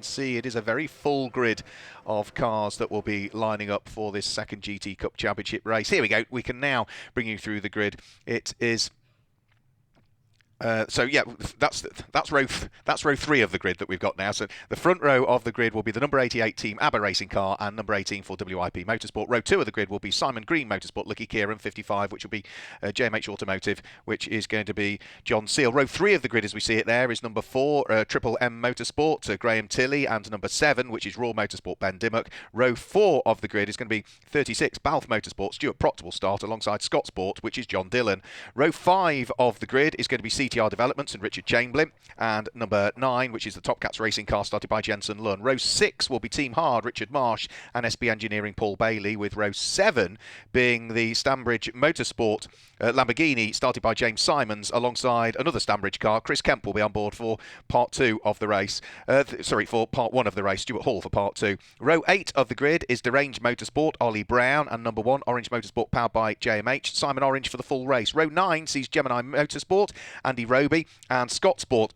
can see it is a very full grid of cars that will be lining up for this second GT Cup Championship race. Here we go. We can now bring you through the grid. It is... so yeah, that's row 3 of the grid that we've got now. So the front row of the grid will be the number 88 team ABBA racing car and number 18 for WIP Motorsport. Row 2 of the grid will be Simon Green Motorsport, Lucky Kieran 55, which will be JMH Automotive, which is going to be John Seal. Row 3 of the grid, as we see it there, is number 4 Triple M Motorsport, Graham Tilley, and number 7, which is Raw Motorsport, Ben Dimmock. Row 4 of the grid is going to be 36 Balfe Motorsport. Stuart Proctor will start alongside Scott Sport, which is John Dillon. Row 5 of the grid is going to be CTR Developments and Richard Chamberlain, and number 9, which is the Top Cats racing car, started by Jensen Lunn. Row 6 will be Team Hard, Richard Marsh, and SB Engineering, Paul Bailey, with row 7 being the Stanbridge Motorsport Lamborghini, started by James Simons, alongside another Stanbridge car. Chris Kemp will be on board for part 2 of the race. For part 1 of the race, Stewart Hall for part 2. Row 8 of the grid is Deranged Motorsport, Ollie Brown, and number 1, Orange Motorsport, powered by JMH, Simon Orange for the full race. Row 9 sees Gemini Motorsport, Andy Roby, and Scott Sport,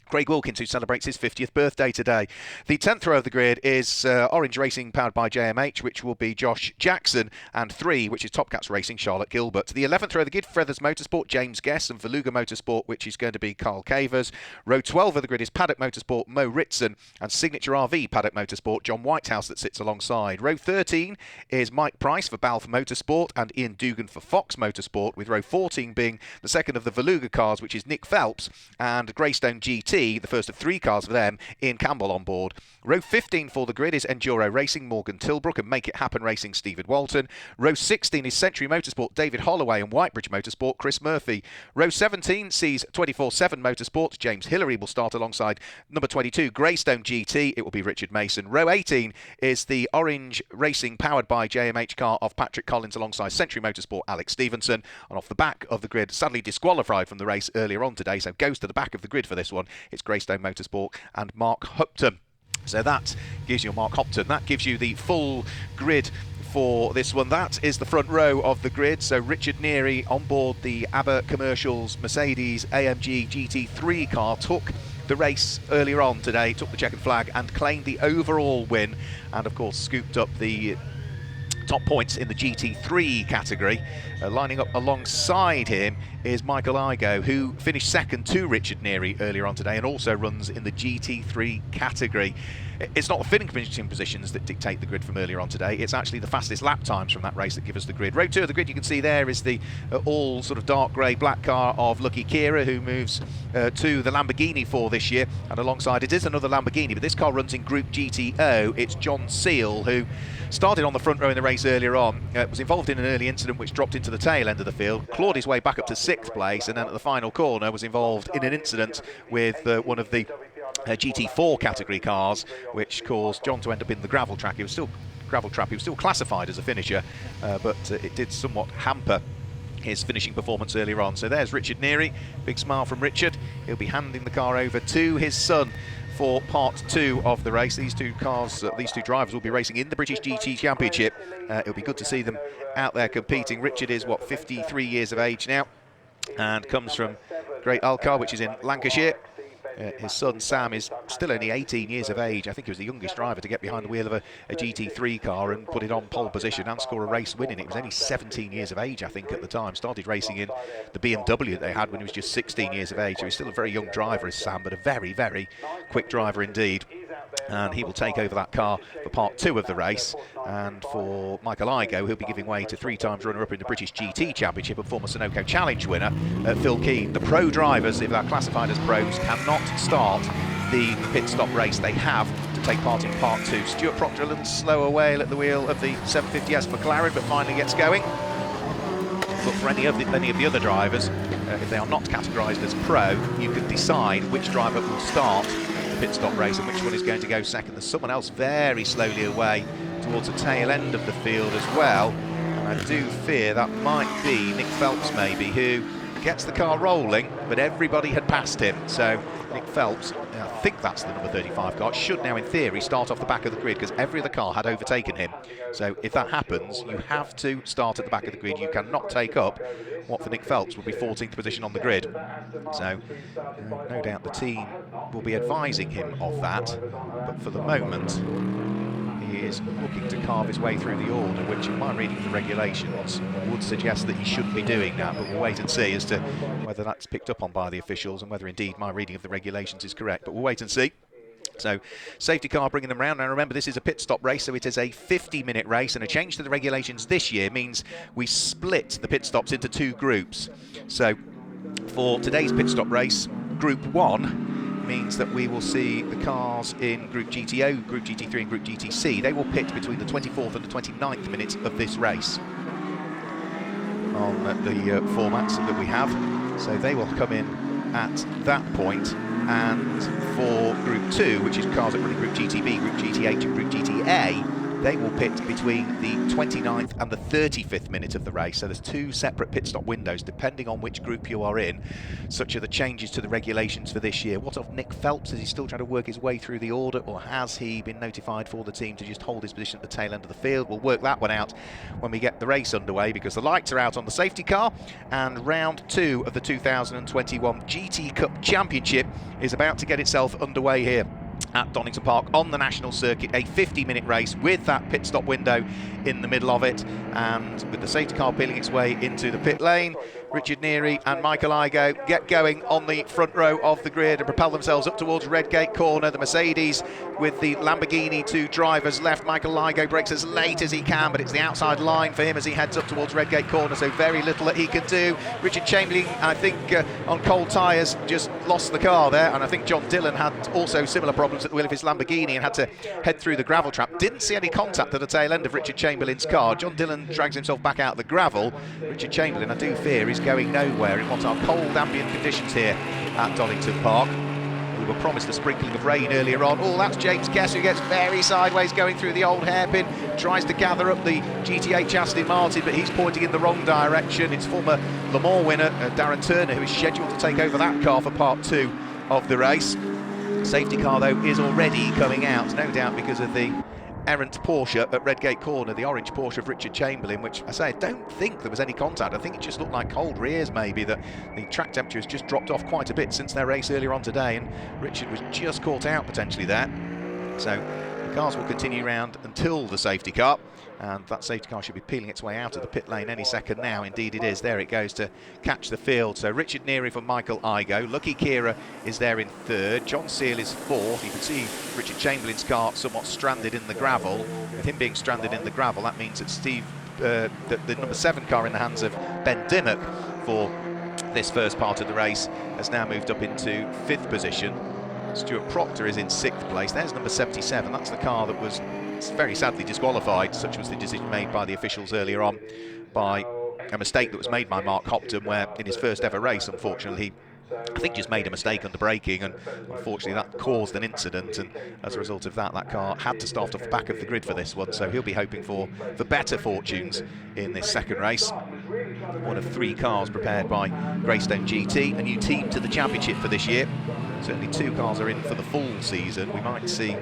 Craig Wilkins, who celebrates his 50th birthday today. The 10th row of the grid is Orange Racing, powered by JMH, which will be Josh Jackson, and 3, which is Top Cats Racing, Charlotte Gilbert. The 11th row of the grid, Feathers Motorsport, James Guess, and Veluga Motorsport, which is going to be Carl Cavers. Row 12 of the grid is Paddock Motorsport, Mo Ritson, and Signature RV Paddock Motorsport, John Whitehouse, that sits alongside. Row 13 is Mike Price for Balfe Motorsport and Ian Dugan for Fox Motorsport, with row 14 being the second of the Veluga cars, which is Nick Phelps, and Greystone GT, the first of 3 cars for them, Ian Campbell on board. Row 15 for the grid is Enduro Racing, Morgan Tilbrook, and Make It Happen Racing, Stephen Walton. Row 16 is Century Motorsport, David Holloway, and Whitebridge Motorsport, Chris Murphy. Row 17 sees 24/7 Motorsport, James Hillary will start alongside number 22, Greystone GT, it will be Richard Mason. Row 18 is the Orange Racing, powered by JMH car of Patrick Collins, alongside Century Motorsport, Alex Stevenson. And off the back of the grid, sadly disqualified from the race earlier on today, so goes to the back of the grid for this one, it's Greystone Motorsport and Mark Hupton. So that gives you Mark Hopton. That gives you the full grid for this one. That is the front row of the grid. So Richard Neary on board the ABBA Commercials Mercedes AMG GT3 car took the race earlier on today, took the checkered flag and claimed the overall win, and of course scooped up the top points in the GT3 category. Lining up alongside him is Michael Igoe, who finished second to Richard Neary earlier on today and also runs in the GT3 category. It's not the finishing positions that dictate the grid from earlier on today, it's actually the fastest lap times from that race that give us the grid. Row 2 of the grid, you can see there, is the all sort of dark grey black car of Lucky Kira, who moves to the Lamborghini for this year, and alongside it is another Lamborghini, but this car runs in Group GTO. It's John Seal, who started on the front row in the race earlier on, was involved in an early incident which dropped into the tail end of the field, clawed his way back up to 6th place, and then at the final corner was involved in an incident with one of the GT4 category cars, which caused John to end up in the gravel track. He was still classified as a finisher, but it did somewhat hamper his finishing performance earlier on. So there's Richard Neary, big smile from Richard. He'll be handing the car over to his son for part 2 of the race. These two cars, these two drivers will be racing in the British GT Championship. It'll be good to see them out there competing. Richard is, 53 years of age now, and comes from Great Alcar, which is in Lancashire. His son Sam is still only 18 years of age. I think he was the youngest driver to get behind the wheel of a GT3 car and put it on pole position and score a race win in it. He was only 17 years of age, I think, at the time. Started racing in the BMW that they had when he was just 16 years of age. So he's still a very young driver, is Sam, but a very, very quick driver indeed. And he will take over that car for part 2 of the race. And for Michael Igoe, he'll be giving way to 3 times runner-up in the British GT Championship and former Sunoco Challenge winner, Phil Keane. The pro drivers, if they're classified as pros, cannot start the pit stop race. They have to take part in part 2. Stuart Proctor a little slow away at the wheel of the 750S McLaren, but finally gets going. But for any of the other drivers, if they are not categorised as pro, you can decide which driver will start the pit stop race and which one is going to go second. There's someone else very slowly away towards the tail end of the field as well, and I do fear that might be Nick Phelps maybe, who gets the car rolling, but everybody had passed him. So Nick Phelps, I think that's the number 35 car, should now in theory start off the back of the grid because every other car had overtaken him. So if that happens, you have to start at the back of the grid. You cannot take up what for Nick Phelps would be 14th position on the grid. So no doubt the team will be advising him of that, but for the moment he is looking to carve his way through the order, which in my reading of the regulations would suggest that he shouldn't be doing that, but we'll wait and see as to whether that's picked up on by the officials and whether indeed my reading of the regulations is correct, but we'll wait and see. So, safety car bringing them round. Now remember, this is a pit stop race, so it is a 50-minute race, and a change to the regulations this year means we split the pit stops into 2 groups. So for today's pit stop race, Group 1 means that we will see the cars in Group GTO, Group GT3 and Group GTC. They will pit between the 24th and the 29th minutes of this race on the formats that we have. So they will come in at that point. And for Group 2, which is cars that run in Group GTB, Group GTH and Group GTA, they will pit between the 29th and the 35th minute of the race. So there's 2 separate pit stop windows depending on which group you are in. Such are the changes to the regulations for this year. What of Nick Phelps? Is he still trying to work his way through the order, or has he been notified for the team to just hold his position at the tail end of the field? We'll work that one out when we get the race underway, because the lights are out on the safety car and round 2 of the 2021 GT Cup Championship is about to get itself underway here at Donington Park on the national circuit. A 50-minute race with that pit stop window in the middle of it, and with the safety car peeling its way into the pit lane, Richard Neary and Michael Igoe get going on the front row of the grid and propel themselves up towards Redgate Corner. The Mercedes with the Lamborghini to driver's left. Michael Igoe brakes as late as he can, but it's the outside line for him as he heads up towards Redgate Corner, so very little that he can do. Richard Chamberlain, I think, on cold tyres, just lost the car there, and I think John Dillon had also similar problems at the wheel of his Lamborghini and had to head through the gravel trap. Didn't see any contact at the tail end of Richard Chamberlain's car. John Dillon drags himself back out of the gravel. Richard Chamberlain, I do fear, is going nowhere in what are cold ambient conditions here at Donington Park. We were promised a sprinkling of rain earlier on. Oh, that's James Guess, who gets very sideways going through the old hairpin, tries to gather up the GTH Aston Martin, but he's pointing in the wrong direction. It's former Le Mans winner Darren Turner who is scheduled to take over that car for part 2 of the race. Safety car, though, is already coming out, no doubt because of the errant Porsche at Redgate Corner, the orange Porsche of Richard Chamberlain, which I say, I don't think there was any contact. I think it just looked like cold rears, maybe, that the track temperature has just dropped off quite a bit since their race earlier on today, and Richard was just caught out potentially there. So the cars will continue round until the safety car, and that safety car should be peeling its way out of the pit lane any second now. Indeed it is. There it goes to catch the field. So Richard Neary for Michael Igoe. Lucky Kira is there in 3rd. John Seal is 4th. You can see Richard Chamberlain's car somewhat stranded in the gravel. With him being stranded in the gravel, that means that the number 7 car in the hands of Ben Dimmock for this first part of the race has now moved up into 5th position. Stuart Proctor is in 6th place. There's number 77. That's the car that was very sadly disqualified. Such was the decision made by the officials earlier on by a mistake that was made by Mark Hopton, where in his first ever race, unfortunately, he, I think, just made a mistake under braking, and unfortunately that caused an incident, and as a result of that, that car had to start off the back of the grid for this one, so he'll be hoping for better fortunes in this second race. One of 3 cars prepared by Greystone GT, a new team to the championship for this year. Certainly 2 cars are in for the full season. We might see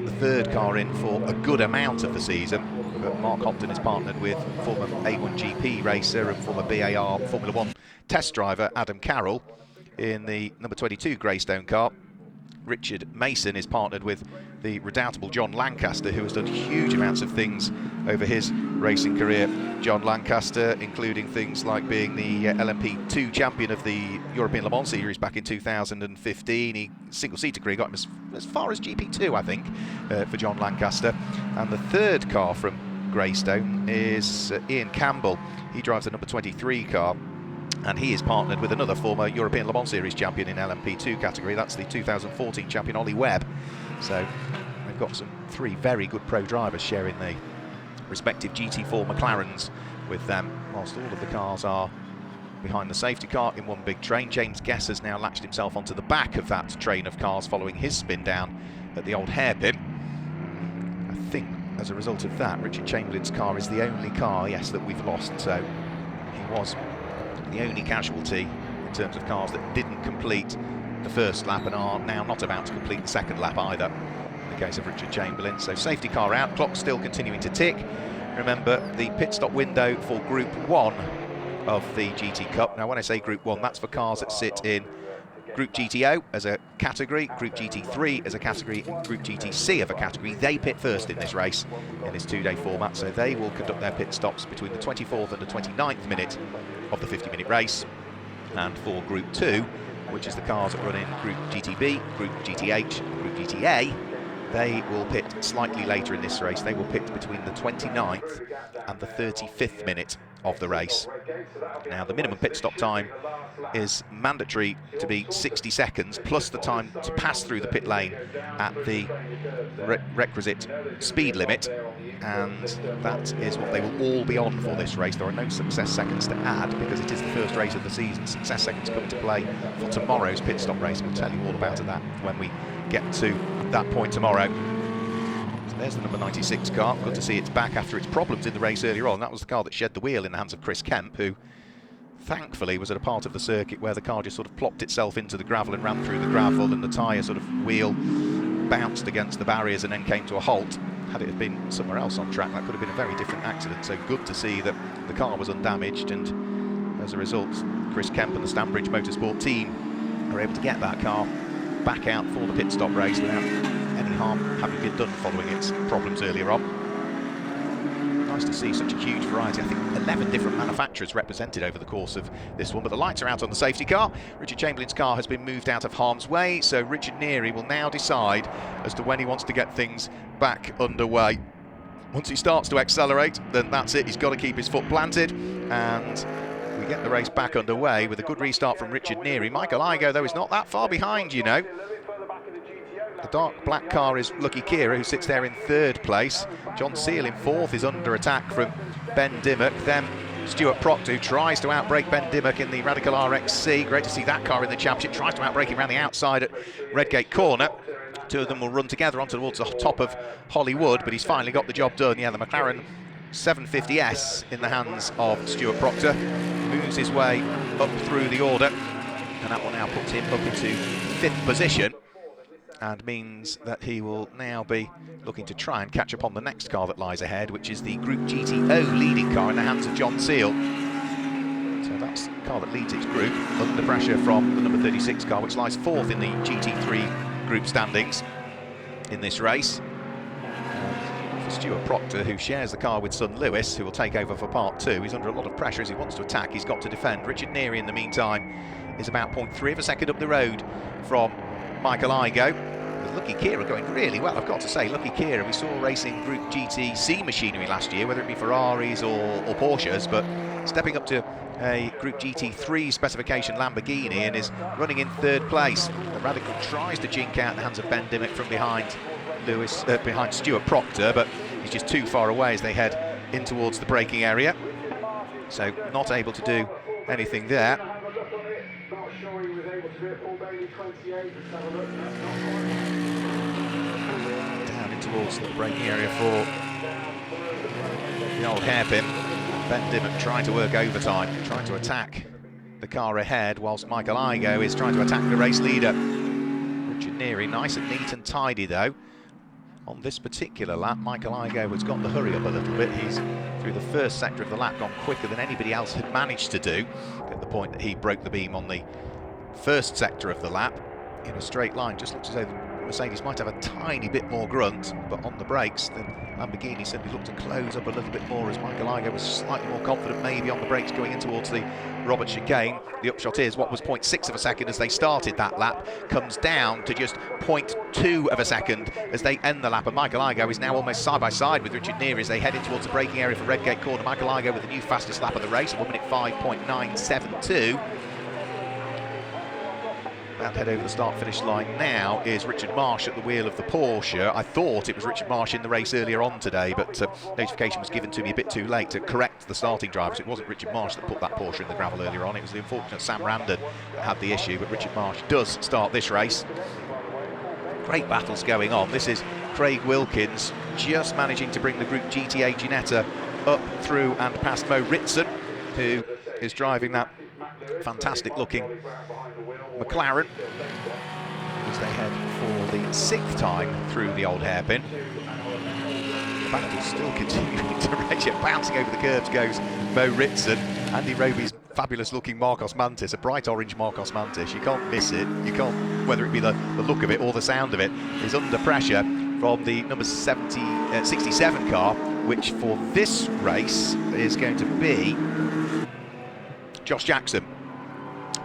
the 3rd car in for a good amount of the season, but Mark Hopton is partnered with former A1GP racer and former BAR Formula 1 test driver Adam Carroll in the number 22 Greystone car. Richard Mason is partnered with the redoubtable John Lancaster, who has done huge amounts of things over his racing career. John Lancaster, including things like being the LMP2 champion of the European Le Mans Series back in 2015. He single-seater career got him as far as GP2, I think, for John Lancaster. And the 3rd car from Greystone is Ian Campbell. He drives the number 23 car, and he is partnered with another former European Le Mans Series champion in LMP2 category. That's the 2014 champion Ollie Webb. So they've got some 3 very good pro drivers sharing the respective GT4 McLarens with them, whilst all of the cars are behind the safety car in one big train. James Guess has now latched himself onto the back of that train of cars following his spin down at the old hairpin. I think as a result of that, Richard Chamberlain's car is the only car, yes, that we've lost. So he was the only casualty in terms of cars that didn't complete the first lap and are now not about to complete the second lap either, in the case of Richard Chamberlain. So safety car out, clock still continuing to tick. Remember, the pit stop window for Group 1 of the GT Cup. Now when I say Group 1, that's for cars that sit in Group GTO as a category, Group GT3 as a category, and Group GTC as a category. They pit first in this race, in this two-day format, so they will conduct their pit stops between the 24th and the 29th minute of the 50-minute race. And for Group 2, which is the cars that run in Group GTB, Group GTH, Group GTA, they will pit slightly later in this race. They will pit between the 29th and the 35th minute of the race. Now, the minimum pit stop time is mandatory to be 60 seconds, plus the time to pass through the pit lane at the requisite speed limit, and that is what they will all be on for this race. There are no success seconds to add because it is the first race of the season. Success seconds come into play for tomorrow's pit stop race. We'll tell you all about that when we get to that point tomorrow. So there's the number 96 car. Good to see it's back after its problems in the race earlier on. That was the car that shed the wheel in the hands of Chris Kemp, who thankfully was at a part of the circuit where the car just sort of plopped itself into the gravel and ran through the gravel, and the tyre sort of wheel bounced against the barriers and then came to a halt. Had it have been somewhere else on track, that could have been a very different accident. So good to see that the car was undamaged, and as a result, Chris Kemp and the Stanbridge Motorsport team are able to get that car back out for the pit stop race without any harm having been done following its problems earlier on. Nice to see such a huge variety. I think 11 different manufacturers represented over the course of this one, but the lights are out on the safety car. Richard Chamberlain's car has been moved out of harm's way, so Richard Neary will now decide as to when he wants to get things back underway. Once he starts to accelerate, then that's it. He's got to keep his foot planted, and we get the race back underway with a good restart from Richard Neary. Michael Igoe, though, is not that far behind, you know. The dark black car is Lucky Kira, who sits there in third place. John Seal in fourth is under attack from Ben Dimmock. Then Stuart Proctor, who tries to outbrake Ben Dimmock in the Radical RXC. Great to see that car in the championship. Tries to outbrake him around the outside at Redgate Corner. Two of them will run together on towards the top of Hollywood, but he's finally got the job done. Yeah, the McLaren 750S in the hands of Stuart Proctor. Moves his way up through the order, and that will now put him up into fifth position, and means that he will now be looking to try and catch up on the next car that lies ahead, which is the Group GTO leading car in the hands of John Seal. So that's the car that leads its group, under pressure from the number 36 car, which lies fourth in the GT3 group standings in this race. For Stuart Proctor, who shares the car with son Lewis, who will take over for part two, he's under a lot of pressure as he wants to attack. He's got to defend. Richard Neary, in the meantime, is about 0.3 of a second up the road from Michael Igoe. With Lucky Kira going really well, I've got to say. Lucky Kira, we saw racing Group GTC machinery last year, whether it be Ferraris or Porsches, but stepping up to a Group GT3 specification Lamborghini and is running in third place. The Radical tries to jink out in the hands of Ben Dimmock from behind behind Stuart Proctor, but he's just too far away as they head in towards the braking area. So not able to do anything there. Down in towards the braking area for the old hairpin. Ben Dimmock trying to work overtime, trying to attack the car ahead, whilst Michael Igoe is trying to attack the race leader. Richard Neary, nice and neat and tidy though. On this particular lap, Michael Igoe has got the hurry up a little bit. He's, through the first sector of the lap, gone quicker than anybody else had managed to do, at the point that he broke the beam on the first sector of the lap in a straight line. Just looks as though the Mercedes might have a tiny bit more grunt, but on the brakes, the Lamborghini simply looked to close up a little bit more as Michael Igoe was slightly more confident maybe on the brakes going in towards the Robert chicane. The upshot is what was 0.6 of a second as they started that lap comes down to just 0.2 of a second as they end the lap, and Michael Igoe is now almost side by side with Richard Neary as they head in towards the braking area for Redgate Corner. Michael Igoe with the new fastest lap of the race, 1 minute 5.972. And head over the start-finish line now is Richard Marsh at the wheel of the Porsche. I thought it was Richard Marsh in the race earlier on today, but notification was given to me a bit too late to correct the starting drivers. It wasn't Richard Marsh that put that Porsche in the gravel earlier on. It was the unfortunate Sam Randon that had the issue, but Richard Marsh does start this race. Great battles going on. This is Craig Wilkins just managing to bring the Group GTA Ginetta up through and past Mo Ritson, who is driving that fantastic looking McLaren as they head for the 6th time through the old hairpin. The battle still continuing to rage. Bouncing over the curbs goes Mo Ritson. Andy Roby's fabulous looking Marcos Mantis, a bright orange Marcos Mantis. You can't miss it. You can't, whether it be the look of it or the sound of it, is under pressure from the number 67 car, which for this race is going to be Josh Jackson,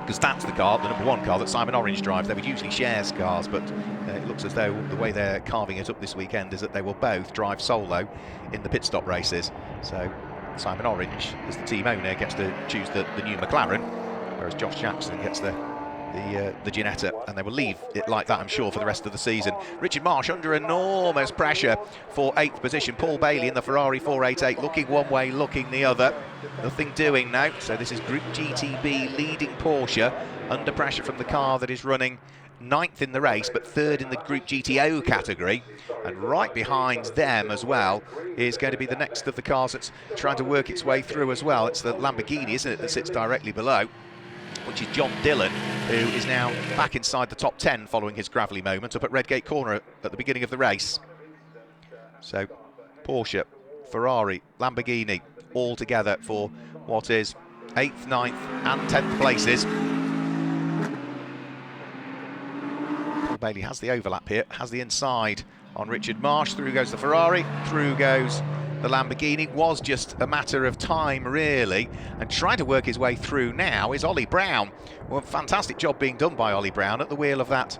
because that's the car, the number 1 car that Simon Orange drives. They would usually share cars, but it looks as though the way they're carving it up this weekend is that they will both drive solo in the pit stop races. So Simon Orange, as the team owner, gets to choose the new McLaren, whereas Josh Jackson gets the Ginetta, and they will leave it like that, I'm sure, for the rest of the season. Richard Marsh under enormous pressure for 8th position. Paul Bailey in the Ferrari 488, looking one way, looking the other. Nothing doing now. So this is Group GTB leading Porsche, under pressure from the car that is running 9th in the race, but 3rd in the Group GTO category. And right behind them as well is going to be the next of the cars that's trying to work its way through as well. It's the Lamborghini, isn't it, that sits directly below, which is John Dillon, who is now back inside the top 10 following his gravelly moment up at Redgate Corner at the beginning of the race. So Porsche, Ferrari, Lamborghini all together for what is 8th, 9th and 10th places. Paul Bailey has the overlap here, has the inside on Richard Marsh. Through goes the Ferrari, through goes the Lamborghini. Was just a matter of time, really, and trying to work his way through now is Ollie Brown. Well, fantastic job being done by Ollie Brown at the wheel of that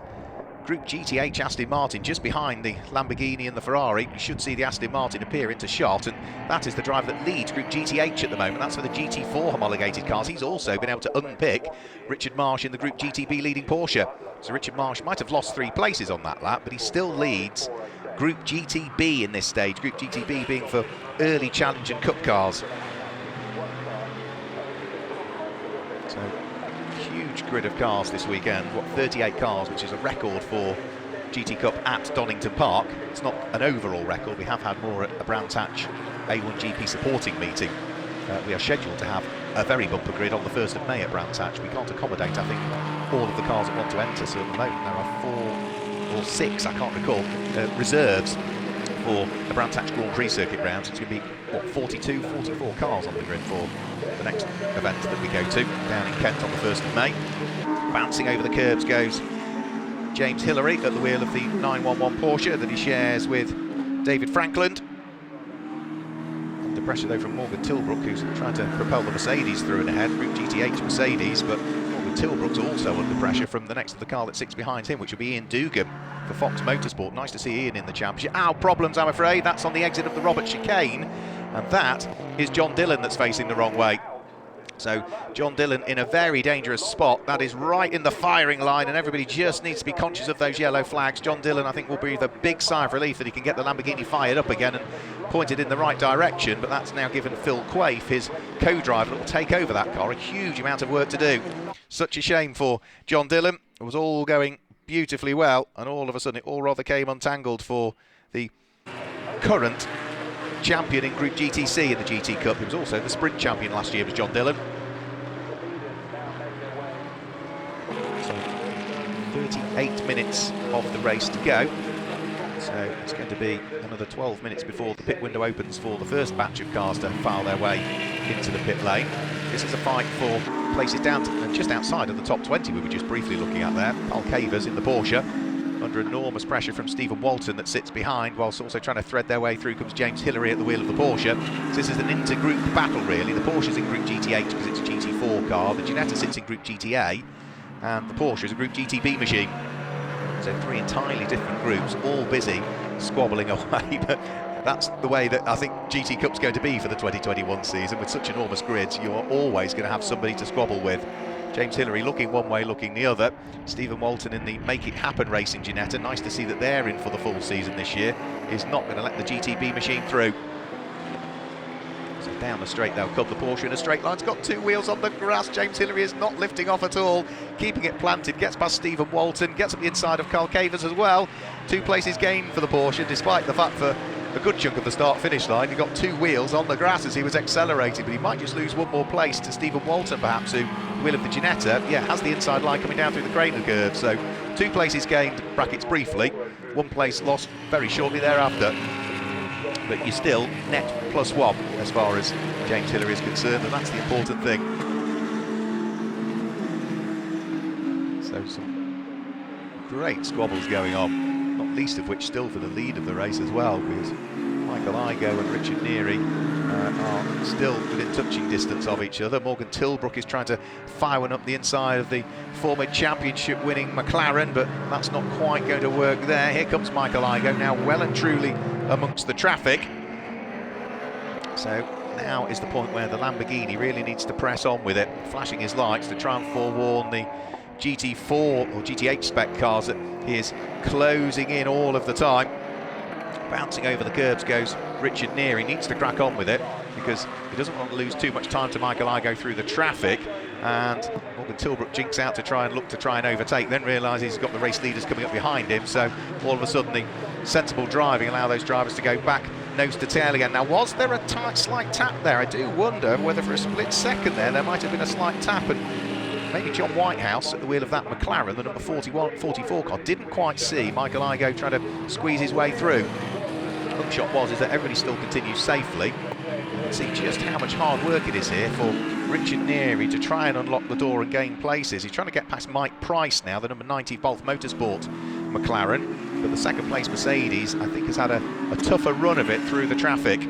Group GTH Aston Martin, just behind the Lamborghini and the Ferrari. You should see the Aston Martin appear into shot, and that is the driver that leads Group GTH at the moment. That's for the GT4 homologated cars. He's also been able to unpick Richard Marsh in the Group GTB leading Porsche. So Richard Marsh might have lost 3 places on that lap, but he still leads Group GTB in this stage, Group GTB being for early challenge and cup cars. So huge grid of cars this weekend, 38 cars, which is a record for GT Cup at Donington Park. It's not an overall record, we have had more at a Brands Hatch A1GP supporting meeting. We are scheduled to have a very bumper grid on the 1st of May at Brands Hatch. We can't accommodate, I think, all of the cars that want to enter, so at the moment there are 4 or 6, I can't recall, reserves for the Brands Hatch Grand Prix circuit rounds. It's going to be, what, 42, 44 cars on the grid for the next event that we go to down in Kent on the 1st of May. Bouncing over the curbs goes James Hillary at the wheel of the 911 Porsche that he shares with David Frankland. Under pressure though from Morgan Tilbrook, who's trying to propel the Mercedes through and ahead, Group GTH Mercedes, but Morgan Tilbrook's also under pressure from the next of the car that sits behind him, which will be Ian Dugan for Fox Motorsport. Nice to see Ian in the championship. Problems, I'm afraid. That's on the exit of the Robert chicane, and that is John Dillon that's facing the wrong way. So John Dillon in a very dangerous spot. That is right in the firing line, and everybody just needs to be conscious of those yellow flags. John Dillon, I think, will breathe a big sigh of relief that he can get the Lamborghini fired up again and pointed in the right direction, but that's now given Phil Quaife, his co-driver, that will take over that car, a huge amount of work to do. Such a shame for John Dillon. It was all going beautifully well, and all of a sudden it all rather came untangled for the current champion in Group GTC in the GT Cup. He was also the sprint champion last year, was John Dillon. So 38 minutes of the race to go. So it's going to be another 12 minutes before the pit window opens for the first batch of cars to file their way into the pit lane. This is a fight for places down to, just outside of the top 20 we were just briefly looking at there. Paul Cavers in the Porsche, under enormous pressure from Stephen Walton that sits behind, whilst also trying to thread their way through comes James Hillary at the wheel of the Porsche. So this is an inter-group battle, really. The Porsche's in Group GTH because it's a GT4 car, the Ginetta sits in Group GTA, and the Porsche is a Group GTB machine. So 3 entirely different groups, all busy squabbling away, but that's the way that I think GT Cup's going to be for the 2021 season. With such enormous grids, you are always going to have somebody to squabble with. James Hillary looking one way, looking the other. Stephen Walton in the Make It Happen racing Ginetta. Nice to see that they're in for the full season this year. Is not going to let the GTB machine through. So down the straight they'll come. The Porsche in a straight line. It's got 2 wheels on the grass. James Hillary is not lifting off at all. Keeping it planted. Gets past Stephen Walton. Gets up the inside of Carl Cavers as well. 2 places gained for the Porsche, despite the fact for a good chunk of the start-finish line. He got 2 wheels on the grass as he was accelerating, but he might just lose 1 more place to Stephen Walton, perhaps, who, the wheel of the Ginetta, has the inside line coming down through the cradle curve. So 2 places gained, brackets briefly, 1 place lost very shortly thereafter. But you're still net +1 as far as James Hillary is concerned, and that's the important thing. So some great squabbles going on, not least of which still for the lead of the race as well, because Michael Igoe and Richard Neary are still within touching distance of each other. Morgan Tilbrook is trying to fire one up the inside of the former championship winning McLaren, but that's not quite going to work there. Here comes Michael Igoe, now well and truly amongst the traffic. So now is the point where the Lamborghini really needs to press on with it, flashing his lights to try and forewarn the GT4 or GT8 spec cars that he is closing in all of the time. Bouncing over the curbs goes Richard Neary. Needs to crack on with it because he doesn't want to lose too much time to Michael Igoe through the traffic. And Morgan Tilbrook jinks out to try and overtake, then realises he's got the race leaders coming up behind him. So all of a sudden the sensible driving allow those drivers to go back nose to tail again. Now, was there a slight tap there? I do wonder whether for a split second there might have been a slight tap, and maybe John Whitehouse at the wheel of that McLaren, the number 44 car, didn't quite see Michael Igoe trying to squeeze his way through. The upshot is that everybody still continues safely. You can see just how much hard work it is here for Richard Neary to try and unlock the door and gain places. He's trying to get past Mike Price now, the number 90 Bolt Motorsport McLaren, but the second place Mercedes, I think, has had a tougher run of it through the traffic.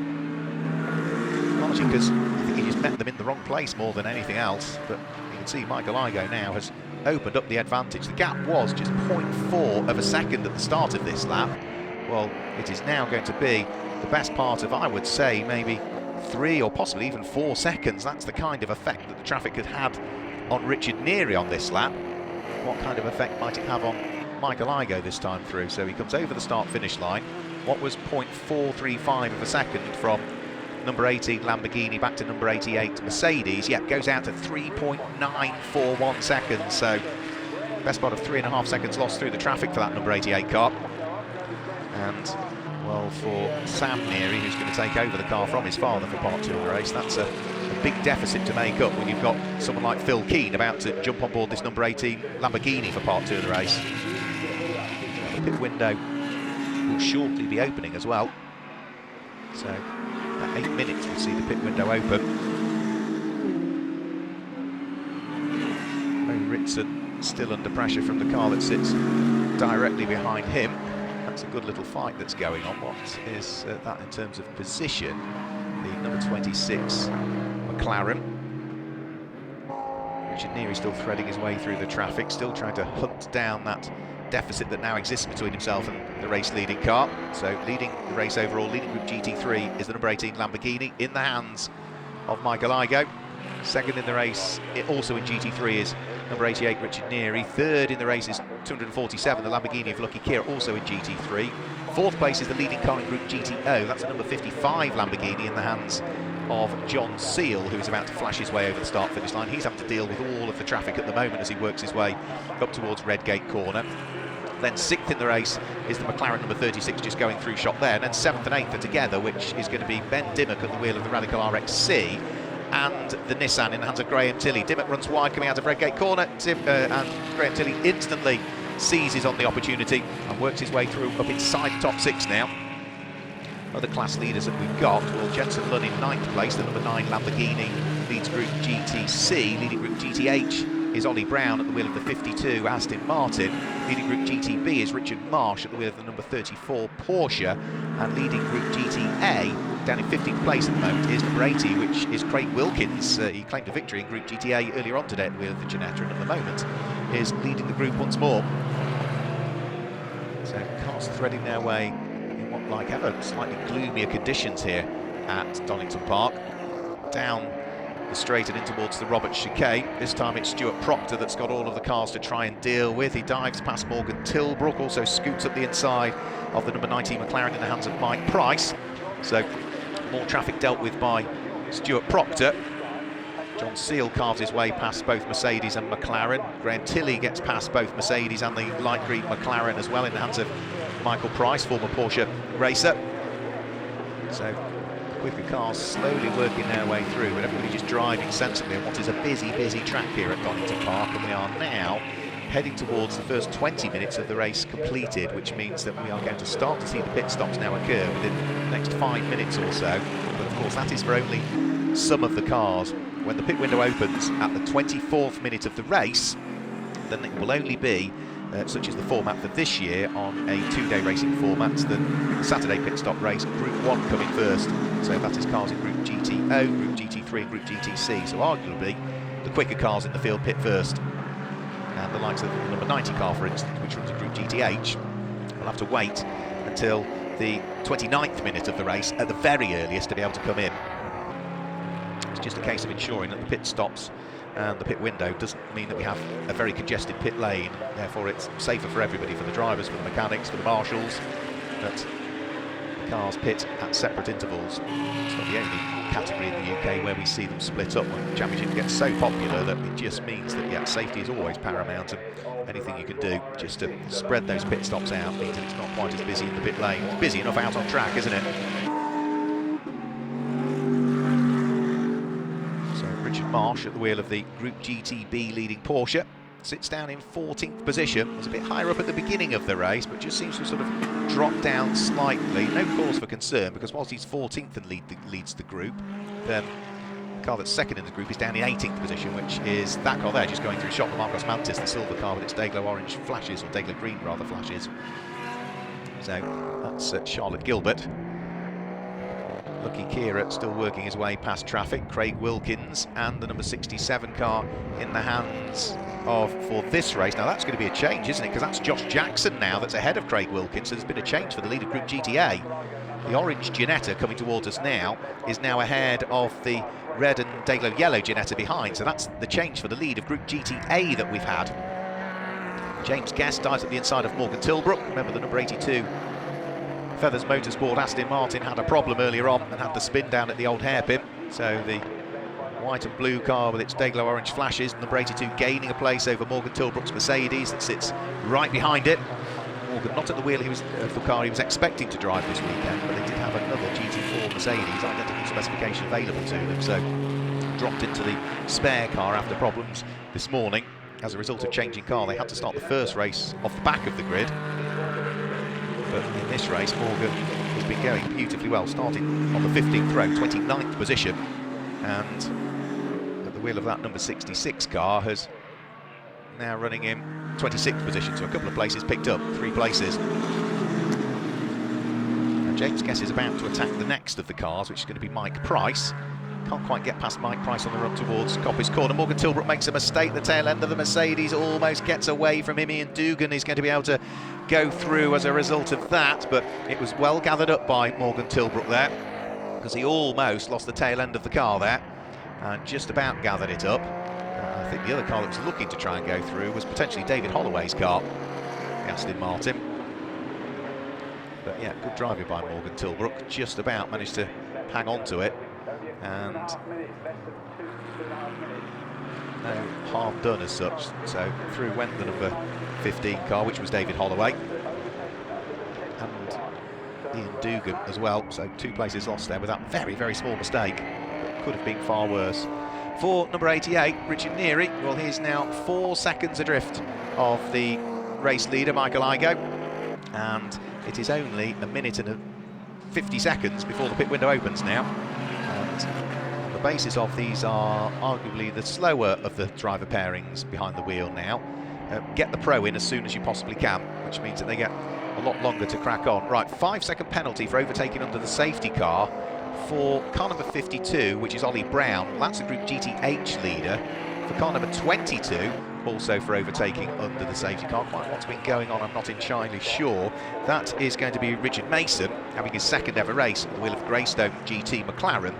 Largely because I think he just met them in the wrong place more than anything else, but you can see Michael Igoe now has opened up the advantage. The gap was just 0.4 of a second at the start of this lap. Well, it is now going to be the best part of, I would say, maybe 3 or possibly even 4 seconds. That's the kind of effect that the traffic had on Richard Neary on this lap. What kind of effect might it have on Michael Igoe this time through? So he comes over the start-finish line. What was 0.435 of a second from number 18 Lamborghini back to number 88 Mercedes, goes out to 3.941 seconds. So best part of 3.5 seconds lost through the traffic for that number 88 car. And, well, for Sam Neary, who's going to take over the car from his father for part 2 of the race, that's a big deficit to make up when you've got someone like Phil Keane about to jump on board this number 18 Lamborghini for part 2 of the race. The pit window will shortly be opening as well. So, about 8 minutes we'll see the pit window open. Ray Ritson still under pressure from the car that sits directly behind him. That's a good little fight that's going on. What is that in terms of position? The number 26 McLaren. Richard Neary still threading his way through the traffic, still trying to hunt down that deficit that now exists between himself and the race-leading car. So leading the race overall, leading Group GT3 is the number 18 Lamborghini in the hands of Michael Igoe. Second in the race, also in GT3, is number 88 Richard Neary. Third in the race is 247, the Lamborghini of Lucky Keir, also in GT3. Fourth place is the leading car in Group GTO. That's the number 55 Lamborghini in the hands of John Seal, who is about to flash his way over the start-finish line. He's having to deal with all of the traffic at the moment as he works his way up towards Redgate Corner. Then 6th in the race is the McLaren number 36, just going through shot there. And then 7th and 8th are together, which is going to be Ben Dimmock at the wheel of the Radical RXC and the Nissan in the hands of Graham Tilley. Dimmock runs wide coming out of Redgate Corner, and Graham Tilley instantly seizes on the opportunity and works his way through up inside the top 6 now. Other class leaders that we've got, well, Jensen Lunn in 9th place, the number 9 Lamborghini leads Group GTC. Leading Group GTH is Ollie Brown at the wheel of the 52 Aston Martin. Leading Group GTB is Richard Marsh at the wheel of the number 34 Porsche. And leading Group GTA, down in 15th place at the moment, is number 80, which is Craig Wilkins. He claimed a victory in Group GTA earlier on today at the wheel of the Ginetta, and at the moment is leading the group once more. So cars threading their way in what, like ever, slightly gloomier conditions here at Donington Park. Down the straight and in towards the Roberts chicane. This time it's Stuart Proctor that's got all of the cars to try and deal with. He dives past Morgan Tilbrook, also scoots up the inside of the number 19 McLaren in the hands of Mike Price. So more traffic dealt with by Stuart Proctor. John Seal carves his way past both Mercedes and McLaren. Graham Tilley gets past both Mercedes and the light green McLaren as well in the hands of Michael Price, former Porsche racer. So quicker cars slowly working their way through, but everybody just driving sensibly on what is a busy track here at Donington Park, and we are now heading towards the first 20 minutes of the race completed, which means that we are going to start to see the pit stops now occur within the next 5 minutes or so. But of course that is for only some of the cars. When the pit window opens at the 24th minute of the race, then it will only be, such as the format for this year on a 2-day racing format, the Saturday pit stop race, Group 1 coming first. So that is cars in Group GTO, Group GT3 and Group GTC. So arguably the quicker cars in the field pit first. And the likes of the number 90 car, for instance, which runs in Group GTH, will have to wait until the 29th minute of the race at the very earliest to be able to come in. It's just a case of ensuring that the pit stops and the pit window doesn't mean that we have a very congested pit lane. Therefore it's safer for everybody, for the drivers, for the mechanics, for the marshals, that the cars pit at separate intervals. It's not the only category in the UK where we see them split up when the championship gets so popular that it just means that, yeah, safety is always paramount, and anything you can do just to spread those pit stops out means that it's not quite as busy in the pit lane. It's busy enough out on track, isn't it? So Richard Marsh at the wheel of the Group GTB leading Porsche sits down in 14th position. Was a bit higher up at the beginning of the race, but just seems to sort of drop down slightly. No cause for concern, because whilst he's 14th and leads the group, then the car that's second in the group is down in 18th position, which is that car there, just going through shot, the Marcos Mantis, the silver car with its Dayglow orange flashes, or Dayglow green rather flashes. So that's Charlotte Gilbert. Lucky Kira still working his way past traffic. Craig Wilkins and the number 67 car in the hands of for this race. Now that's going to be a change, isn't it? Because that's Josh Jackson now that's ahead of Craig Wilkins. So there's been a change for the lead of Group GTA. The orange Ginetta coming towards us now is now ahead of the red and Dayglow yellow Ginetta behind. So that's the change for the lead of Group GTA that we've had. James Guest dives at the inside of Morgan Tilbrook. Remember the number 82 Feathers Motorsport Aston Martin had a problem earlier on and had the spin down at the old hairpin. So the white and blue car with its Dayglow orange flashes, number 82 gaining a place over Morgan Tilbrook's Mercedes that sits right behind it. Morgan not at the wheel of the car he was expecting to drive this weekend, but they did have another GT4 Mercedes, identical specification available to them, so dropped into the spare car after problems this morning. As a result of changing car, they had to start the first race off the back of the grid. But in this race, Morgan has been going beautifully well, starting on the 15th row, 29th position, and at the wheel of that number 66 car has now running in 26th position, so a couple of places picked up, 3 places. Now James Guess is about to attack the next of the cars, which is going to be Mike Price. Can't quite get past Mike Price on the run towards Coppice Corner. Morgan Tilbrook makes a mistake. The tail end of the Mercedes almost gets away from him. Ian Dugan is going to be able to go through as a result of that, but it was well gathered up by Morgan Tilbrook there, because he almost lost the tail end of the car there and just about gathered it up. I think the other car that was looking to try and go through was potentially David Holloway's car, the Aston Martin. But yeah, good driving by Morgan Tilbrook. Just about managed to hang on to it. And no harm done as such. So through went the number 15 car, which was David Holloway, and Ian Dugan as well. So 2 places lost there with that very, very small mistake. Could have been far worse. For number 88, Richard Neary, well, he's now 4 seconds adrift of the race leader, Michael Igoe, and it is only a minute and 50 seconds before the pit window opens now. On the basis of these are arguably the slower of the driver pairings behind the wheel now. Get the pro in as soon as you possibly can, which means that they get a lot longer to crack on. Right, 5-second penalty for overtaking under the safety car for car number 52, which is Ollie Brown. Well, that's a Group GTH leader. For car number 22, also for overtaking under the safety car. Quite what's been going on, I'm not entirely sure. That is going to be Richard Mason, having his 2nd ever race at the wheel of Greystone GT McLaren.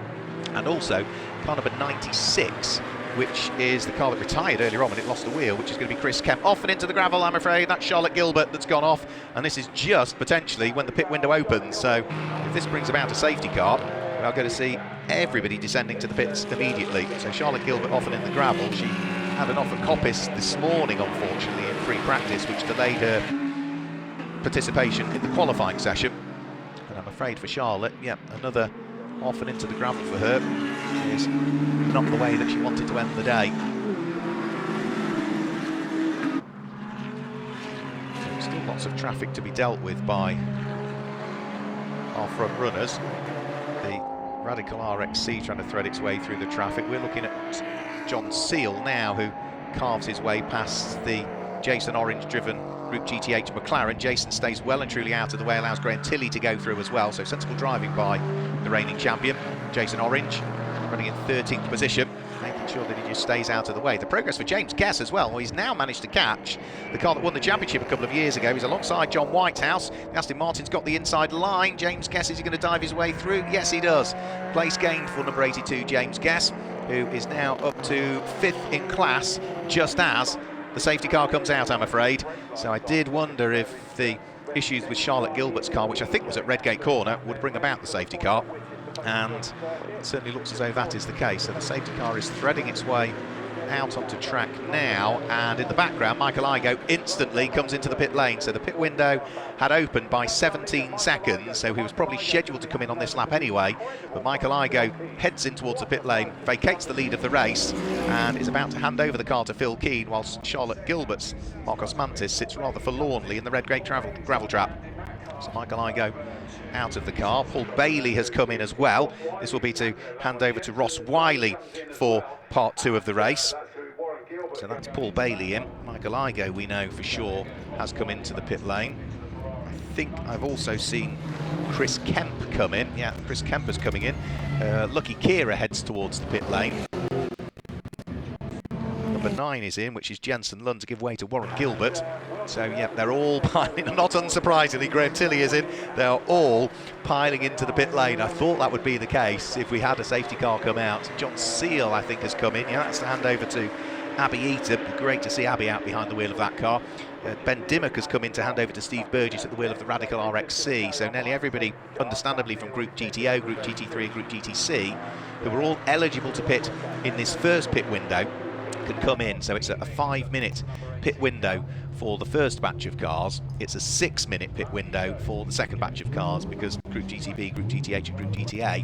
And also car number 96, which is the car that retired earlier on when it lost the wheel, which is going to be Chris Kemp. Off and into the gravel, I'm afraid. That's Charlotte Gilbert that's gone off, and this is just potentially when the pit window opens. So if this brings about a safety car, we are going to see everybody descending to the pits immediately. So Charlotte Gilbert off and in the gravel. She had an off at Coppice this morning, unfortunately, in free practice, which delayed her participation in the qualifying session. And I'm afraid for Charlotte, yeah, another off and into the gravel for her is not the way that she wanted to end the day. So still lots of traffic to be dealt with by our front runners. The Radical RXC trying to thread its way through the traffic. We're looking at John Seal now, who carves his way past the Jason Orange-driven Group GTH McLaren. Jason stays well and truly out of the way, allows Graham Tilley to go through as well. So sensible driving by the reigning champion, Jason Orange, running in 13th position, making sure that he just stays out of the way. The progress for James Guess as well. Well, he's now managed to catch the car that won the championship a couple of years ago. He's alongside John Whitehouse. Aston Martin's got the inside line. James Guess, is he going to dive his way through? Yes, he does. Place gained for number 82, James Guess, who is now up to 5th in class, just as the safety car comes out, I'm afraid. So I did wonder if the issues with Charlotte Gilbert's car, which I think was at Redgate Corner, would bring about the safety car. And it certainly looks as though that is the case. So the safety car is threading its way out onto track now, and in the background Michael Igoe instantly comes into the pit lane. So the pit window had opened by 17 seconds, so he was probably scheduled to come in on this lap anyway, but Michael Igoe heads in towards the pit lane, vacates the lead of the race, and is about to hand over the car to Phil Keane, whilst Charlotte Gilbert's Marcos Mantis sits rather forlornly in the Redgate gravel trap. So Michael Igoe out of the car. Paul Bailey has come in as well. This will be to hand over to Ross Wiley for part 2 of the race. So that's Paul Bailey in. Michael Igoe, we know for sure, has come into the pit lane. I think I've also seen Chris Kemp come in. Yeah, Chris Kemp is coming in. Lucky Kira heads towards the pit lane. Number 9 is in, which is Jensen Lund, to give way to Warren Gilbert. So, yeah, they're all piling, not unsurprisingly, Graham Tilley is in. They're all piling into the pit lane. I thought that would be the case if we had a safety car come out. John Seal, I think, has come in. Yeah, that's to hand over to Abby Eaton. Great to see Abby out behind the wheel of that car. Ben Dimmock has come in to hand over to Steve Burgess at the wheel of the Radical RXC. So nearly everybody, understandably, from Group GTO, Group GT3 and Group GTC, who were all eligible to pit in this first pit window, can come in. So it's a 5-minute pit window for the first batch of cars. It's a 6-minute pit window for the second batch of cars, because Group GTB, Group GTH and Group GTA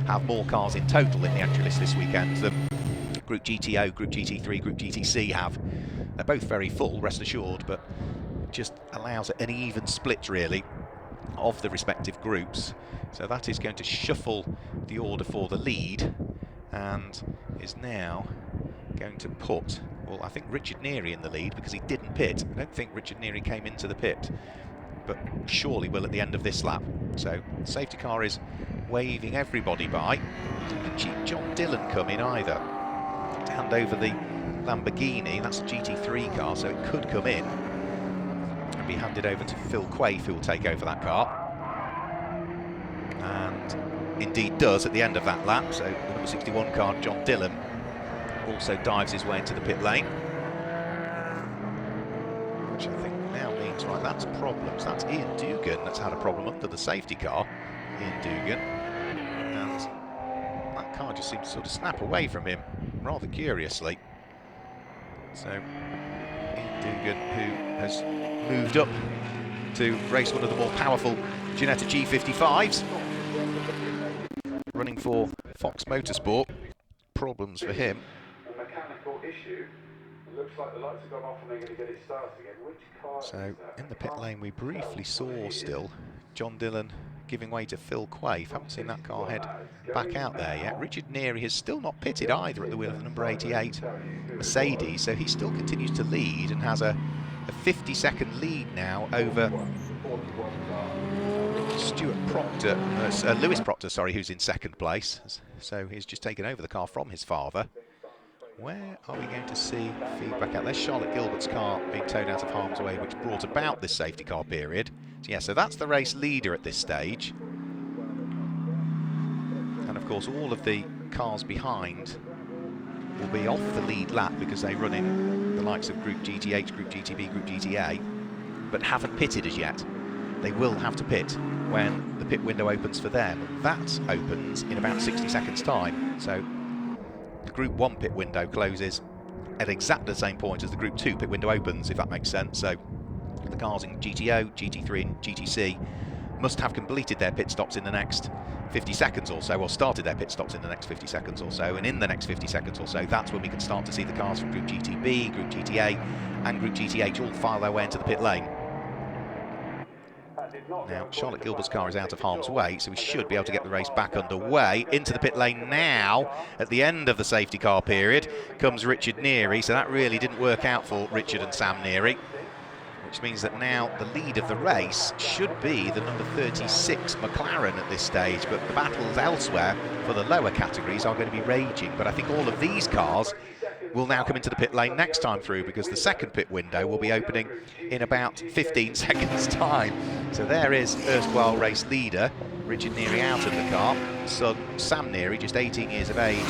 have more cars in total in the entry list this weekend than Group GTO, Group GT3, Group GTC have. They're both very full, rest assured, but it just allows an even split, really, of the respective groups. So that is going to shuffle the order for the lead, and is now going to put, well, I think Richard Neary in the lead, because he didn't pit. I don't think Richard Neary came into the pit, but surely will at the end of this lap. So the safety car is waving everybody by. Didn't Cheap John Dillon come in either to hand over the Lamborghini? That's a GT3 car, so it could come in and be handed over to Phil Quaife, who will take over that car, and indeed does at the end of that lap. So the number 61 car, John Dillon, also dives his way into the pit lane, which I think now means, right, that's problems. That's Ian Dugan that's had a problem under the safety car, Ian Dugan, and that car just seems to sort of snap away from him rather curiously. So Ian Dugan, who has moved up to race one of the more powerful Ginetta G55s, running for Fox Motorsport. Problems for him. Issue. It looks like the lights have gone off and they're going to get it started again. Which car? So in the pit lane we briefly saw still John Dillon giving way to Phil Quaife. Haven't seen that car head back out there yet. Richard Neary has still not pitted either at the wheel of the number 88 Mercedes, so he still continues to lead and has a 50-second lead now over Stuart Proctor, Lewis Proctor, sorry, who's in second place. So he's just taken over the car from his father. Where are we going to see feedback out? There's Charlotte Gilbert's car being towed out of harm's way, which brought about this safety car period. So yeah, so that's the race leader at this stage. And of course all of the cars behind will be off the lead lap because they run in the likes of Group GTH, Group GTB, Group GTA, but haven't pitted as yet. They will have to pit when the pit window opens for them. That opens in about 60 seconds time. So the Group 1 pit window closes at exactly the same point as the Group 2 pit window opens, if that makes sense. So the cars in GTO, GT3 and GTC must have completed their pit stops in the next 50 seconds or so, or started their pit stops in the next 50 seconds or so, and in the next 50 seconds or so, that's when we can start to see the cars from Group GTB, Group GTA and Group GTH all file their way into the pit lane. Now, Charlotte Gilbert's car is out of harm's way, so we should be able to get the race back underway. Into the pit lane now, at the end of the safety car period, comes Richard Neary, so that really didn't work out for Richard and Sam Neary, which means that now the lead of the race should be the number 36 McLaren at this stage, but the battles elsewhere for the lower categories are going to be raging. But I think all of these cars will now come into the pit lane next time through, because the second pit window will be opening in about 15 seconds time. So there is erstwhile race leader Richard Neary out of the car, son Sam Neary, just 18 years of age,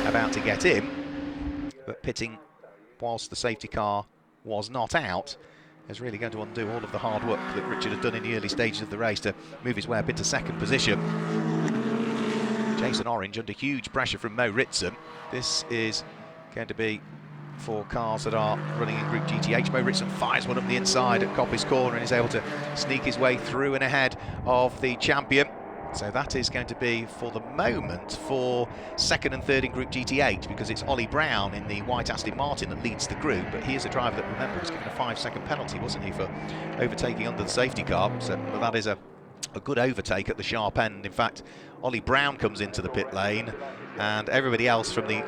about to get in, but pitting whilst the safety car was not out is really going to undo all of the hard work that Richard had done in the early stages of the race to move his way up into second position. Jason Orange under huge pressure from Mo Ritson. This is going to be for cars that are running in Group GTH. Mo Ritson fires one up the inside at Coppice Corner and is able to sneak his way through and ahead of the champion. So that is going to be, for the moment, for second and third in Group GTH, because it's Ollie Brown in the white Aston Martin that leads the group. But he is a driver that, remember, was given a 5-second penalty, wasn't he, for overtaking under the safety car. So but that is a good overtake at the sharp end. In fact, Ollie Brown comes into the pit lane, and everybody else from the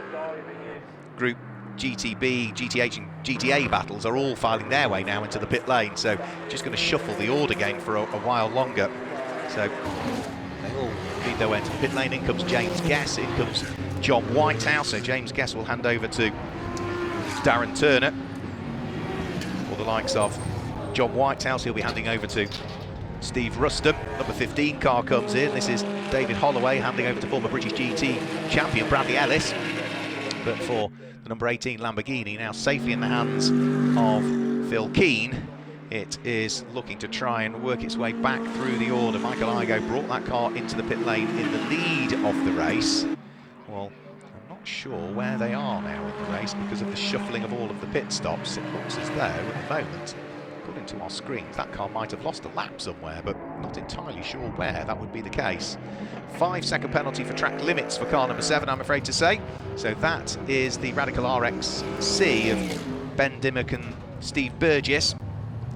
Group GTB, GTH and GTA battles are all filing their way now into the pit lane. So just going to shuffle the order game for a while longer. So they all lead their way into the pit lane. In comes James Guess, in comes John Whitehouse. So James Guess will hand over to Darren Turner. For the likes of John Whitehouse, he'll be handing over to Steve Ruston. Number 15 car comes in. This is David Holloway handing over to former British GT champion Bradley Ellis. But for the number 18 Lamborghini, now safely in the hands of Phil Keane, it is looking to try and work its way back through the order. Michael Igoe brought that car into the pit lane in the lead of the race. Well, I'm not sure where they are now in the race because of the shuffling of all of the pit stops. It looks as though, at the moment, according to our screens, that car might have lost a lap somewhere, but not entirely sure where that would be the case. 5-second penalty for track limits for car number 7, I'm afraid to say. So that is the Radical RXC of Ben Dimmock and Steve Burgess.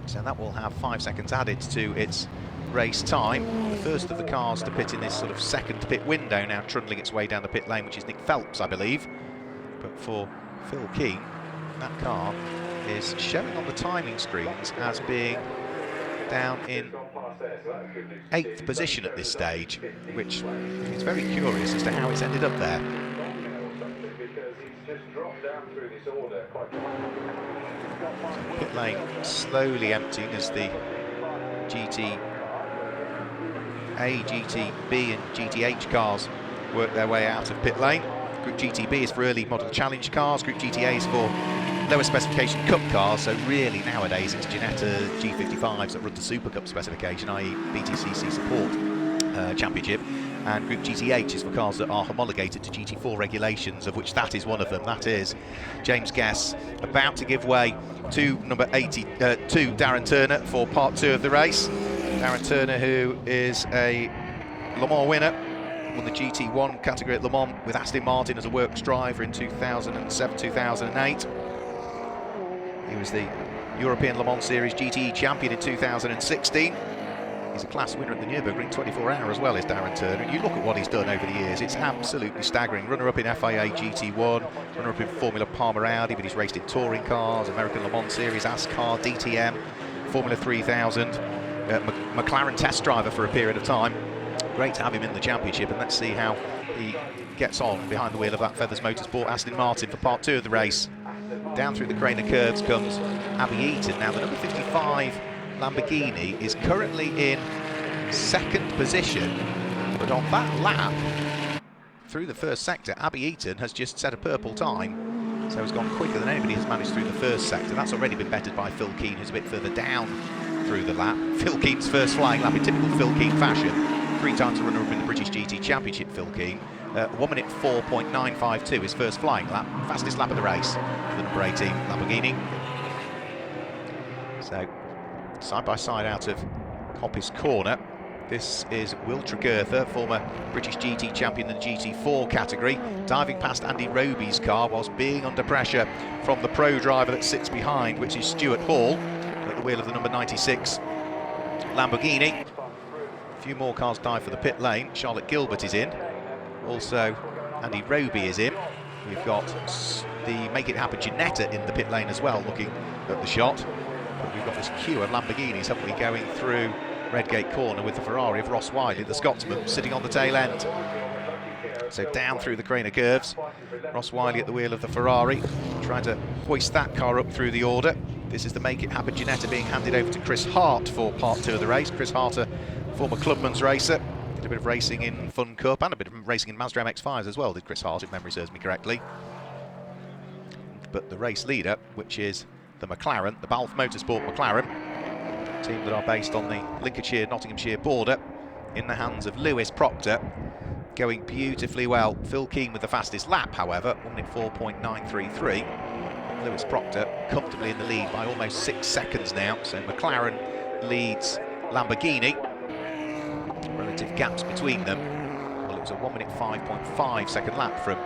So that will have 5 seconds added to its race time. The first of the cars to pit in this sort of second pit window now trundling its way down the pit lane, which is Nick Phelps, I believe. But for Phil Keane, that car is showing on the timing screens as being down in 8th position at this stage, which is very curious as to how it's ended up there. Pit lane slowly emptying as the GTA, GTB and GTH cars work their way out of pit lane. Group GTB is for early model challenge cars, Group GTA is for lower specification Cup cars, so really nowadays it's Ginetta G55s that run the Super Cup specification, i.e. BTCC Support Championship, and Group GTH is for cars that are homologated to GT4 regulations, of which that is one of them. That is James Guess about to give way to number 82, Darren Turner, for part 2 of the race. Darren Turner, who is a Le Mans winner, won the GT1 category at Le Mans with Aston Martin as a works driver in 2007-2008. He was the European Le Mans Series GTE champion in 2016. He's a class winner at the Nürburgring 24 Hour as well, is Darren Turner. And you look at what he's done over the years, it's absolutely staggering. Runner-up in FIA GT1, runner-up in Formula Parma Audi, but he's raced in touring cars, American Le Mans Series, ASCAR, DTM, Formula 3000, McLaren test driver for a period of time. Great to have him in the championship, and let's see how he gets on behind the wheel of that Feathers Motorsport Aston Martin for part 2 of the race. Down through the Craner curves comes Abby Eaton. Now the number 55 Lamborghini is currently in 2nd position, but on that lap through the first sector, Abby Eaton has just set a purple time, so has gone quicker than anybody has managed through the first sector. That's already been bettered by Phil Keane, who's a bit further down through the lap. Phil Keane's first flying lap in typical Phil Keane fashion. 3 times a runner-up in the British GT Championship, Phil Keane. 1 minute 4.952, his first flying lap. Fastest lap of the race for the number 18 Lamborghini. So, side by side out of Coppice Corner. This is Will Tregertha, former British GT champion in the GT4 category, diving past Andy Roby's car whilst being under pressure from the pro driver that sits behind, which is Stewart Hall, at the wheel of the number 96 Lamborghini. A few more cars dive for the pit lane. Charlotte Gilbert is in. Also, Andy Roby is in. We've got the Make It Happen Ginetta in the pit lane as well, looking at the shot. But we've got this queue of Lamborghinis, haven't we, going through Redgate Corner with the Ferrari of Ross Wiley, the Scotsman, sitting on the tail end. So down through the Craner curves, Ross Wiley at the wheel of the Ferrari, trying to hoist that car up through the order. This is the Make It Happen Ginetta being handed over to Chris Hart for part 2 of the race. Chris Hart, a former Clubman's racer, did a bit of racing in Fun Cup and a bit of racing in Mazda MX-5s as well, did Chris Hart, if memory serves me correctly. But the race leader, which is the McLaren, the Balfe Motorsport McLaren, team that are based on the Lincolnshire-Nottinghamshire border, in the hands of Stuart Proctor, going beautifully well. Phil Keane with the fastest lap, however, 1:04.933. Stuart Proctor comfortably in the lead by almost 6 seconds now, so McLaren leads Lamborghini. Relative gaps between them. Well, it was a 1:05.5 second lap from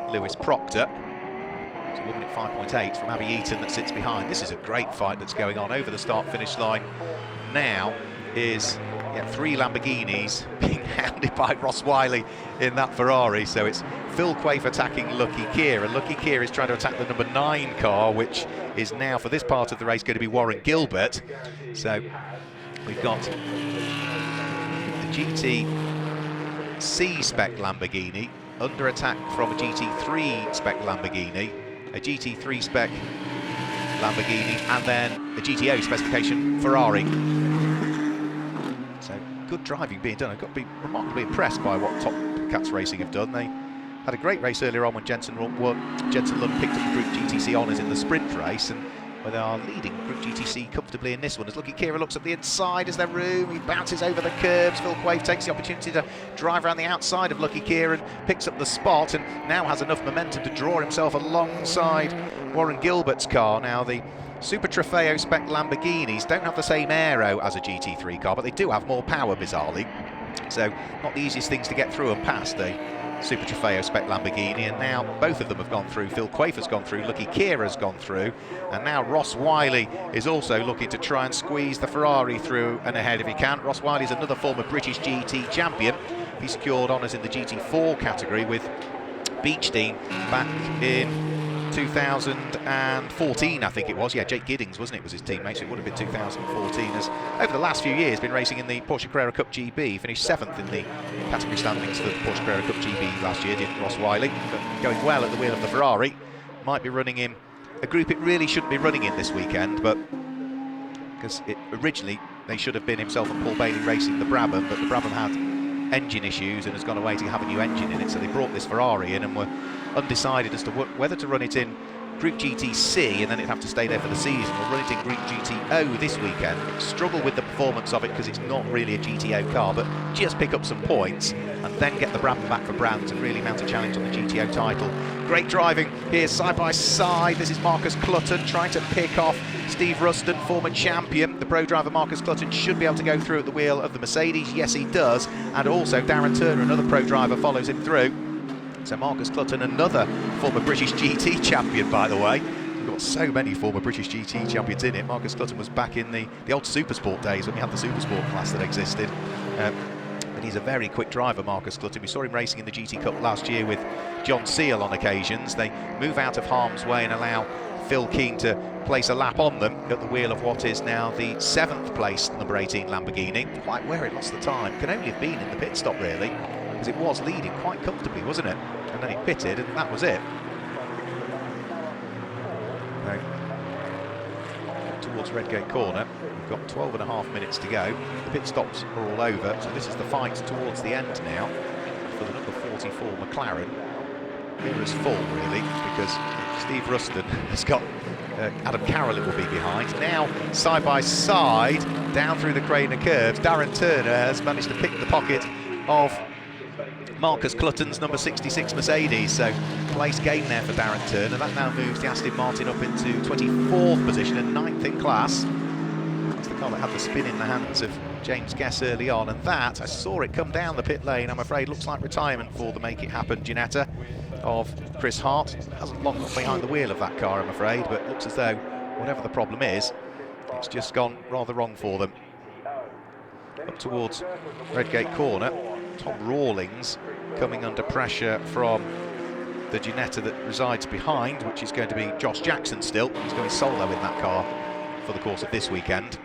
Stuart Proctor. It's a 1:05.8 from Abby Eaton that sits behind. This is a great fight that's going on over the start-finish line. Now is 3 Lamborghinis being hounded by Ross Wiley in that Ferrari. So it's Phil Quaife attacking Lucky Keir, and Lucky Keir is trying to attack the number 9 car, which is now, for this part of the race, going to be Warren Gilbert. So we've got the GT-C spec Lamborghini under attack from a GT3 spec Lamborghini, a GT3 spec Lamborghini, and then a GTO specification Ferrari. So good driving being done. I've got to be remarkably impressed by what Top Cats Racing have done. They had a great race earlier on when Jensen Lund picked up the Group GTC honours in the sprint race, and they are leading Group GTC comfortably in this one. As Lucky Keira looks up the inside, is there room? He bounces over the curbs. Phil Quaife takes the opportunity to drive around the outside of Lucky Keira and picks up the spot, and now has enough momentum to draw himself alongside Warren Gilbert's car. Now, the Super Trofeo spec Lamborghinis don't have the same aero as a GT3 car, but they do have more power, bizarrely. So not the easiest things to get through and past the Super Trofeo spec Lamborghini, and now both of them have gone through. Phil Quaife has gone through, Lucky Keira has gone through, and now Ross Wiley is also looking to try and squeeze the Ferrari through and ahead if he can. Ross Wiley is another former British GT champion. He secured honours in the GT4 category with Beechdean back in 2014, I think it was. Yeah, Jake Giddings, wasn't it, was his teammate, so it would have been 2014. As over the last few years been racing in the Porsche Carrera Cup GB, finished 7th in the category standings for the Porsche Carrera Cup GB last year, did Ross Wiley, but going well at the wheel of the Ferrari. Might be running in a group it really shouldn't be running in this weekend, but because originally they should have been himself and Paul Bailey racing the Brabham, but the Brabham had engine issues and has gone away to have a new engine in it, so they brought this Ferrari in and were undecided as to whether to run it in Group GTC and then it'd have to stay there for the season, or run it in Group GTO this weekend. Struggle with the performance of it because it's not really a GTO car, but just pick up some points and then get the Brabham back for Brands and really mount a challenge on the GTO title. Great driving here side by side. This is Marcus Clutton trying to pick off Steve Ruston, former champion. The pro driver Marcus Clutton should be able to go through at the wheel of the Mercedes. Yes, he does. And also Darren Turner, another pro driver, follows him through. So Marcus Clutton, another former British GT champion, by the way. We've got so many former British GT champions in it. Marcus Clutton was back in the old Supersport days when we had the Supersport class that existed. But he's a very quick driver, Marcus Clutton. We saw him racing in the GT Cup last year with John Seal on occasions. They move out of harm's way and allow Phil Keane to place a lap on them at the wheel of what is now the 7th place number 18 Lamborghini. Quite where it lost the time. Can only have been in the pit stop, really, because it was leading quite comfortably, wasn't it? And then he pitted, and that was it. Now, towards Redgate Corner, we've got 12.5 minutes to go. The pit stops are all over, so this is the fight towards the end now for the number 44 McLaren. Mirrors full, really, because Steve Ruston has got Adam Carroll, it will be behind. Now, side by side, down through the Craner curves, Darren Turner has managed to pick the pocket of Marcus Clutton's number 66 Mercedes, so place gain there for Darren Turner. That now moves the Aston Martin up into 24th position and 9th in class. That's the car that had the spin in the hands of James Guess early on, and that, I saw it come down the pit lane, I'm afraid looks like retirement for the Make It Happen Ginetta of Chris Hart. Hasn't long gone behind the wheel of that car, I'm afraid, but looks as though whatever the problem is, it's just gone rather wrong for them. Up towards Redgate Corner, Tom Rawlings coming under pressure from the Ginetta that resides behind, which is going to be Josh Jackson still. He's going solo in that car for the course of this weekend.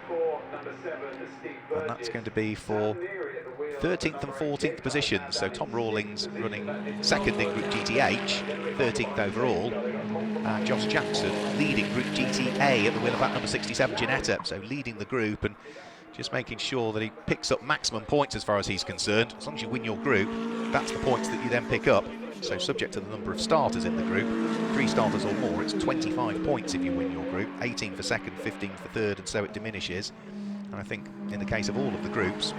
And that's going to be for 13th and 14th positions. So Tom Rawlings running second in Group GTH, 13th overall. And Josh Jackson leading Group GTA at the wheel of that number 67 Ginetta. So leading the group and just making sure that he picks up maximum points as far as he's concerned. As long as you win your group, that's the points that you then pick up. So subject to the number of starters in the group, 3 starters or more, it's 25 points if you win your group, 18 for second, 15 for third, and so it diminishes. And I think in the case of all of the groups,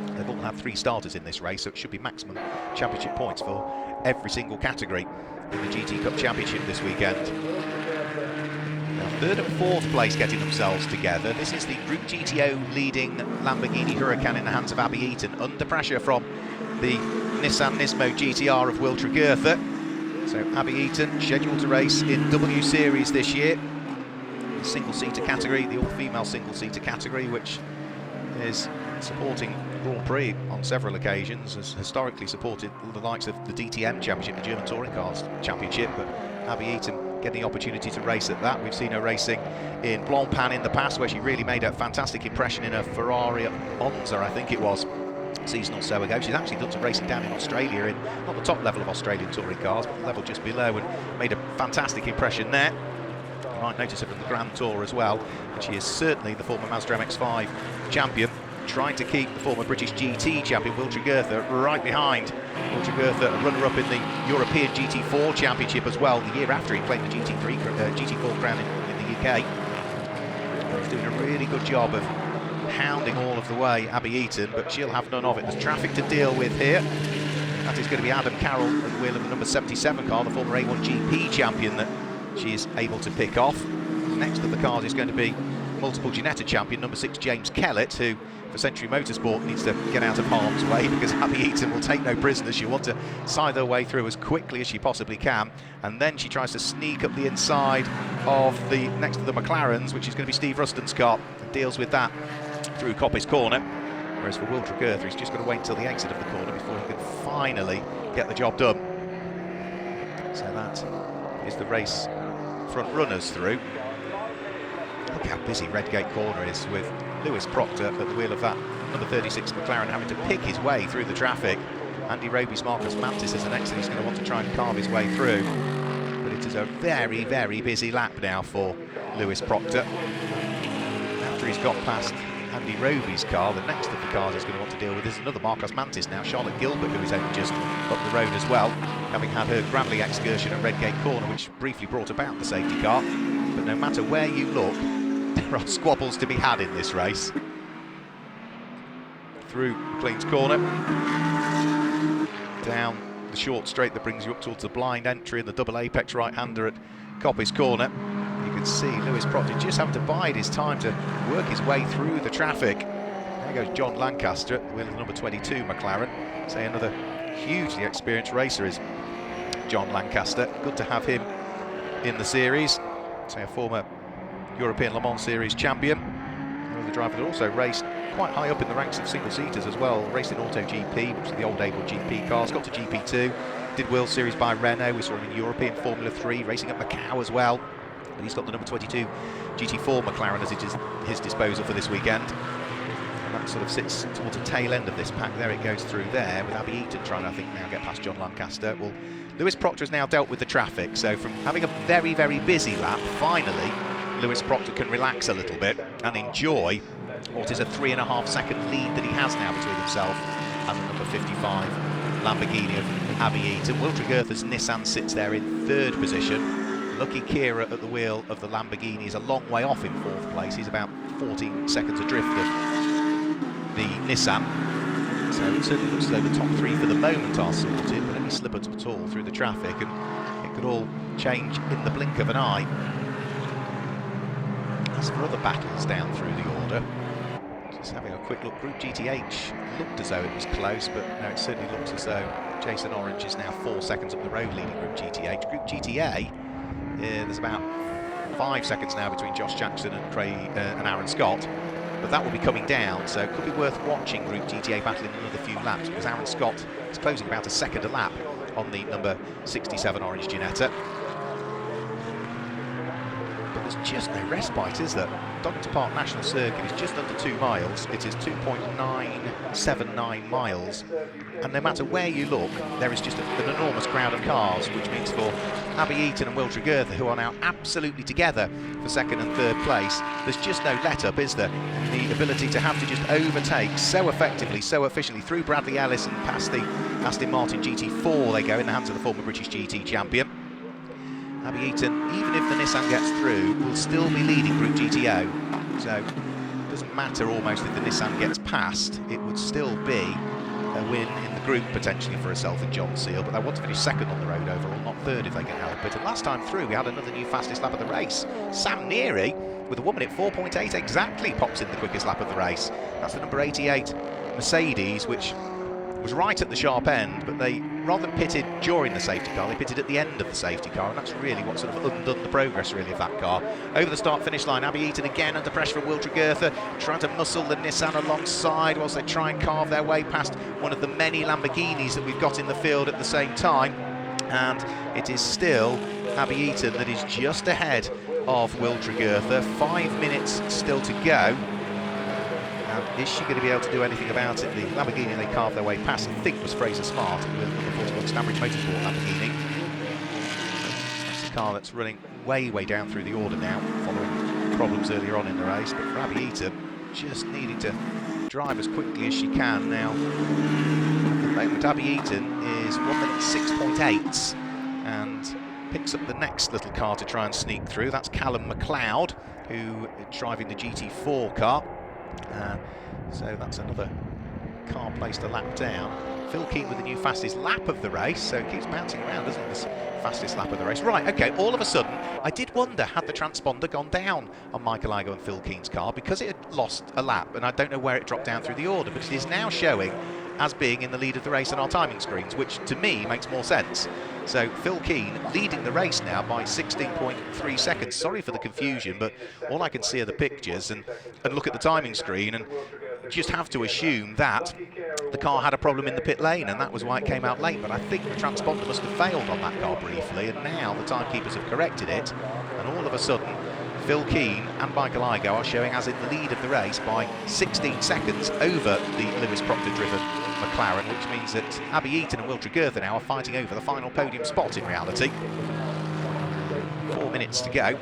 they've all had 3 starters in this race, so it should be maximum championship points for every single category in the GT Cup Championship this weekend. Now, 3rd and 4th place getting themselves together. This is the Group GTO leading Lamborghini Huracan in the hands of Abby Eaton, under pressure from the Nissan Nismo GTR of Will Tregurtha. So Abby Eaton scheduled to race in W Series this year, the single-seater category, the all-female single-seater category, which is supporting Grand Prix on several occasions, has historically supported the likes of the DTM Championship, the German Touring Cars Championship, but Abby Eaton getting the opportunity to race at that. We've seen her racing in Blancpain in the past, where she really made a fantastic impression in a Ferrari Monza, I think it was, season or so ago. She's actually done some racing down in Australia, in not the top level of Australian touring cars, but the level just below, and made a fantastic impression there. You might notice her from the Grand Tour as well, and she is certainly the former Mazda MX-5 champion, trying to keep the former British GT champion Will Tregurtha right behind. Will Tregurtha, a runner-up in the European GT4 Championship as well, the year after he claimed the GT4 crown in the UK. He's doing a really good job of hounding all of the way Abby Eaton, but she'll have none of it. There's traffic to deal with here. That is going to be Adam Carroll at the wheel of the number 77 car, the former A1 GP champion that she is able to pick off. Next of the cars is going to be multiple Ginetta champion, number 6 James Kellett, who for Century Motorsport needs to get out of harm's way, because Abby Eaton will take no prisoners. She'll want to scythe her way through as quickly as she possibly can, and then she tries to sneak up the inside of the next to the McLarens, which is going to be Steve Ruston's car, and deals with that through Coppice Corner. Whereas for Will Tregurtha, he's just got to wait until the exit of the corner before he can finally get the job done. So that is the race front runners through. Look how busy Redgate Corner is, with Lewis Proctor at the wheel of that number 36 McLaren having to pick his way through the traffic. Andy Roby's Marcus Mantis is the next thing he's going to want to try and carve his way through. But it is a very, very busy lap now for Lewis Proctor. After he's got past Andy Roby's car, the next of the cars he's going to want to deal with is another Marcus Mantis now, Charlotte Gilbert, who is only just up the road as well, having had her Gramley excursion at Redgate Corner, which briefly brought about the safety car. But no matter where you look, there are squabbles to be had in this race. Through McLean's Corner, down the short straight that brings you up towards the blind entry and the double apex right-hander at Coppice Corner. You can see Lewis Proctor just having to bide his time to work his way through the traffic. There goes John Lancaster at the wheel of the number 22 McLaren. Say another hugely experienced racer is John Lancaster. Good to have him in the series. Say a former European Le Mans Series champion. Another driver that also raced quite high up in the ranks of single-seaters as well. Raced in Auto GP, which is the old A1 GP cars. Got to GP2. Did World Series by Renault. We saw him in European Formula 3, racing at Macau as well. But he's got the number 22 GT4 McLaren as it is his disposal for this weekend. And that sort of sits towards the tail end of this pack. There it goes through there, with Abby Eaton trying to, I think, now get past John Lancaster. Well, Lewis Proctor has now dealt with the traffic, so from having a very, very busy lap, finally, Lewis Proctor can relax a little bit and enjoy what is a 3.5 second lead that he has now between himself and the number 55 Lamborghini of Abby Eaton. Will Tregurtha's Nissan sits there in 3rd position. Lucky Kira at the wheel of the Lamborghini is a long way off in 4th place. He's about 14 seconds adrift of the Nissan. So it certainly looks as though the top 3 for the moment are sorted, but any slip at all through the traffic and it could all change in the blink of an eye. As for other battles down through the order, Just having a quick look. Group GTH looked as though it was close, but no, it certainly looks as though Jason Orange is now 4 seconds up the road leading Group GTH. Group GTA, there's about 5 seconds now between Josh Jackson and Aaron Scott, but that will be coming down, so it could be worth watching Group GTA battling another few laps, because Aaron Scott is closing about a second a lap on the number 67 Orange Ginetta. But there's just no respite, is there? Donington Park National Circuit is just under 2 miles. It is 2.979 miles, and no matter where you look, there is just an enormous crowd of cars, which means for Abby Eaton and Will Tregurtha, who are now absolutely together for 2nd and 3rd place, there's just no let-up, is there? The ability to have to just overtake so effectively, so efficiently through Bradley Ellis and past the Aston Martin GT4 they go in the hands of the former British GT champion. Abby Eaton, even if the Nissan gets through, will still be leading Group GTO. So it doesn't matter almost if the Nissan gets past, it would still be a win in the group potentially for herself and John Seal, but they want to finish 2nd on the road overall, not 3rd if they can help it. And last time through we had another new fastest lap of the race. Sam Neary, with a 1 minute 4.8 exactly, pops in the quickest lap of the race. That's the number 88 Mercedes, which was right at the sharp end, but they, rather than pitted during the safety car, they pitted at the end of the safety car, and that's really what sort of undone the progress really of that car. Over the start-finish line, Abby Eaton again under pressure from Will Tregurtha, trying to muscle the Nissan alongside whilst they try and carve their way past one of the many Lamborghinis that we've got in the field at the same time. And it is still Abby Eaton that is just ahead of Will Tregurtha. 5 minutes still to go. Is she going to be able to do anything about it? The Lamborghini they carved their way past, I think, was Fraser Smart with number 41 Stanbridge Motorsport Lamborghini. That's the car that's running way down through the order now, following problems earlier on in the race. But for Abby Eaton, just needing to drive as quickly as she can now. At the moment, Abby Eaton is 1 minute 6.8 and picks up the next little car to try and sneak through. That's Callum Mccloud, who is driving the GT4 car. So that's another car placed a lap down. Phil Keane with the new fastest lap of the race, so it keeps bouncing around, doesn't it, this fastest lap of the race. Right, okay, all of a sudden, I did wonder, had the transponder gone down on Michael Igoe and Phil Keane's car, because it had lost a lap, and I don't know where it dropped down through the order, but it is now showing as being in the lead of the race on our timing screens, which to me makes more sense. So Phil Keane leading the race now by 16.3 seconds. Sorry for the confusion, but all I can see are the pictures and look at the timing screen and just have to assume that the car had a problem in the pit lane, and that was why it came out late. But I think the transponder must have failed on that car briefly, and now the timekeepers have corrected it, and all of a sudden Phil Keane and Michael Igoe are showing as in the lead of the race by 16 seconds over the Lewis Proctor-driven McLaren, which means that Abby Eaton and Will Tregurtha now are fighting over the final podium spot in reality. 4 minutes to go.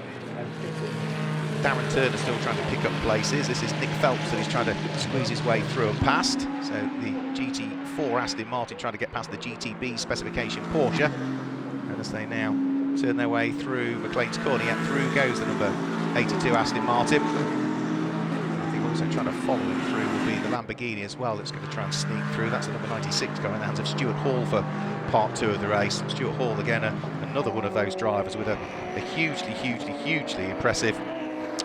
Darren Turner still trying to pick up places. This is Nick Phelps that is trying to squeeze his way through and past. So the GT4 Aston Martin trying to get past the GTB specification Porsche. And as they now turn their way through McLean's corner, yet through goes the number 82 Aston Martin. I think also trying to follow him through will be the Lamborghini as well that's going to try and sneak through. That's the number 96 going in the hands of Stewart Hall for part 2 of the race. Stewart Hall again, another one of those drivers with a hugely impressive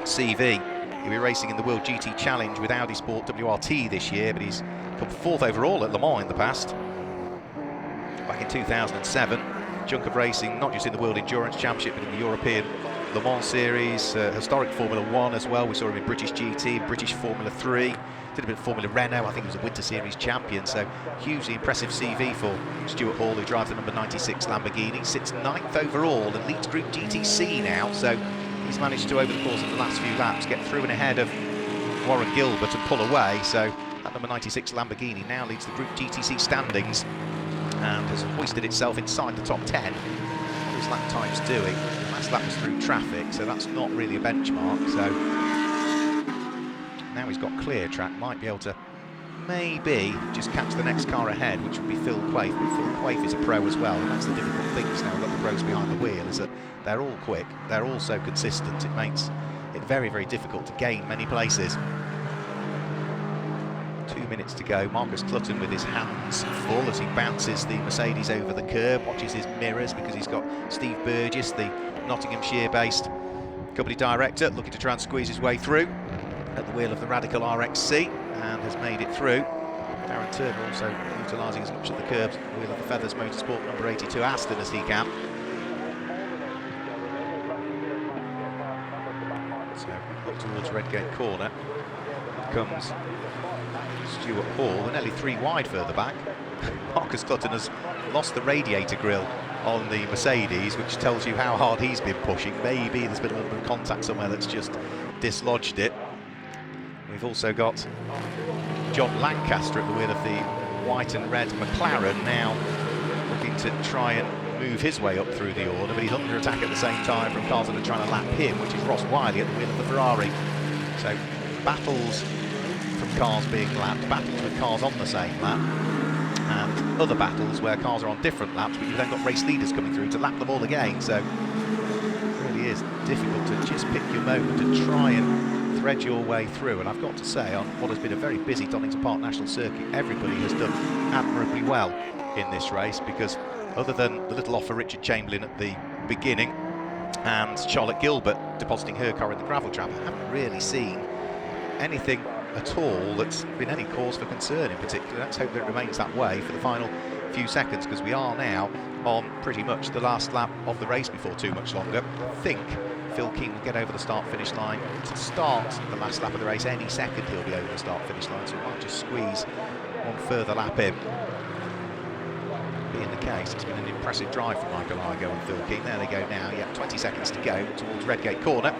CV. He'll be racing in the World GT Challenge with Audi Sport WRT this year, but he's come 4th overall at Le Mans in the past. Back in 2007, chunk of racing, not just in the World Endurance Championship, but in the European Le Mans Series, historic Formula 1 as well. We saw him in British GT, British Formula 3, did a bit of Formula Renault. I think he was a Winter Series champion, so hugely impressive CV for Stewart Hall, who drives the number 96 Lamborghini, sits 9th overall and leads Group GTC now, so he's managed to, over the course of the last few laps, get through and ahead of Warren Gilbert and pull away. So that number 96 Lamborghini now leads the Group GTC standings and has hoisted itself inside the top 10. What his lap time's doing? The last lap was through traffic, so that's not really a benchmark. So now he's got clear track, might be able to maybe just catch the next car ahead, which would be Phil Quaife. But Phil Quaife is a pro as well, and that's the difficult things now. We've got the pros behind the wheel, is that they're all quick, they're all so consistent. It makes it very difficult to gain many places. 2 minutes to go. Marcus Clutton with his hands full as he bounces the Mercedes over the curb, watches his mirrors because he's got Steve Burgess, the Nottinghamshire-based company director, looking to try and squeeze his way through. at the wheel of the Radical RXC and has made it through. Darren Turner also utilising as much of the curbs at the wheel of the Feathers Motorsport number 82 Aston as he can. So up towards Redgate Corner comes Stewart Hall. They're nearly 3 wide further back. Marcus Clutton has lost the radiator grille on the Mercedes, which tells you how hard he's been pushing. Maybe there's been a little bit of contact somewhere that's just dislodged it. We've also got John Lancaster at the wheel of the white and red McLaren, now looking to try and move his way up through the order, but he's under attack at the same time from cars that are trying to lap him, which is Ross Wiley at the wheel of the Ferrari. So battles from cars being lapped, battles with cars on the same lap, and other battles where cars are on different laps, but you've then got race leaders coming through to lap them all again. So it really is difficult to just pick your moment and try and thread your way through. And I've got to say, on what has been a very busy Donington Park National Circuit, everybody has done admirably well in this race, because other than the little off for Richard Chamberlain at the beginning and Charlotte Gilbert depositing her car in the gravel trap, I haven't really seen anything at all that's been any cause for concern in particular. Let's hope that it remains that way for the final few seconds, because we are now on pretty much the last lap of the race before too much longer. I think Phil Keane will get over the start-finish line to start the last lap of the race. Any second he'll be over the start-finish line, so we might just squeeze one further lap in. Being the case, it's been an impressive drive from Michael Igo and Phil Keane. There they go now, yeah, 20 seconds to go towards Redgate Corner.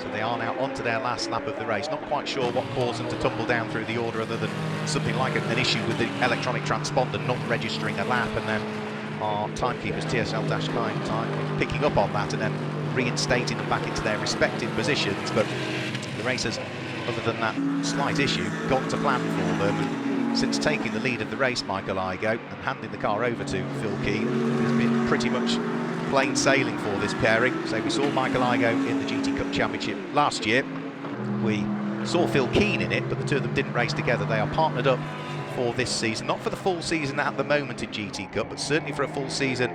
So they are now onto their last lap of the race. Not quite sure what caused them to tumble down through the order, other than something like an issue with the electronic transponder not registering a lap, and then our timekeepers, TSL-Time time, picking up on that and then reinstating them back into their respective positions. But the race has, other than that slight issue, gone to plan for them. Since taking the lead of the race, Michael Igo, and handing the car over to Phil Keane, has been pretty much plain sailing for this pairing. So we saw Michael Igo in the GT Cup Championship last year. We saw Phil Keane in it, but the two of them didn't race together. They are partnered up for this season, not for the full season at the moment in GT Cup, but certainly for a full season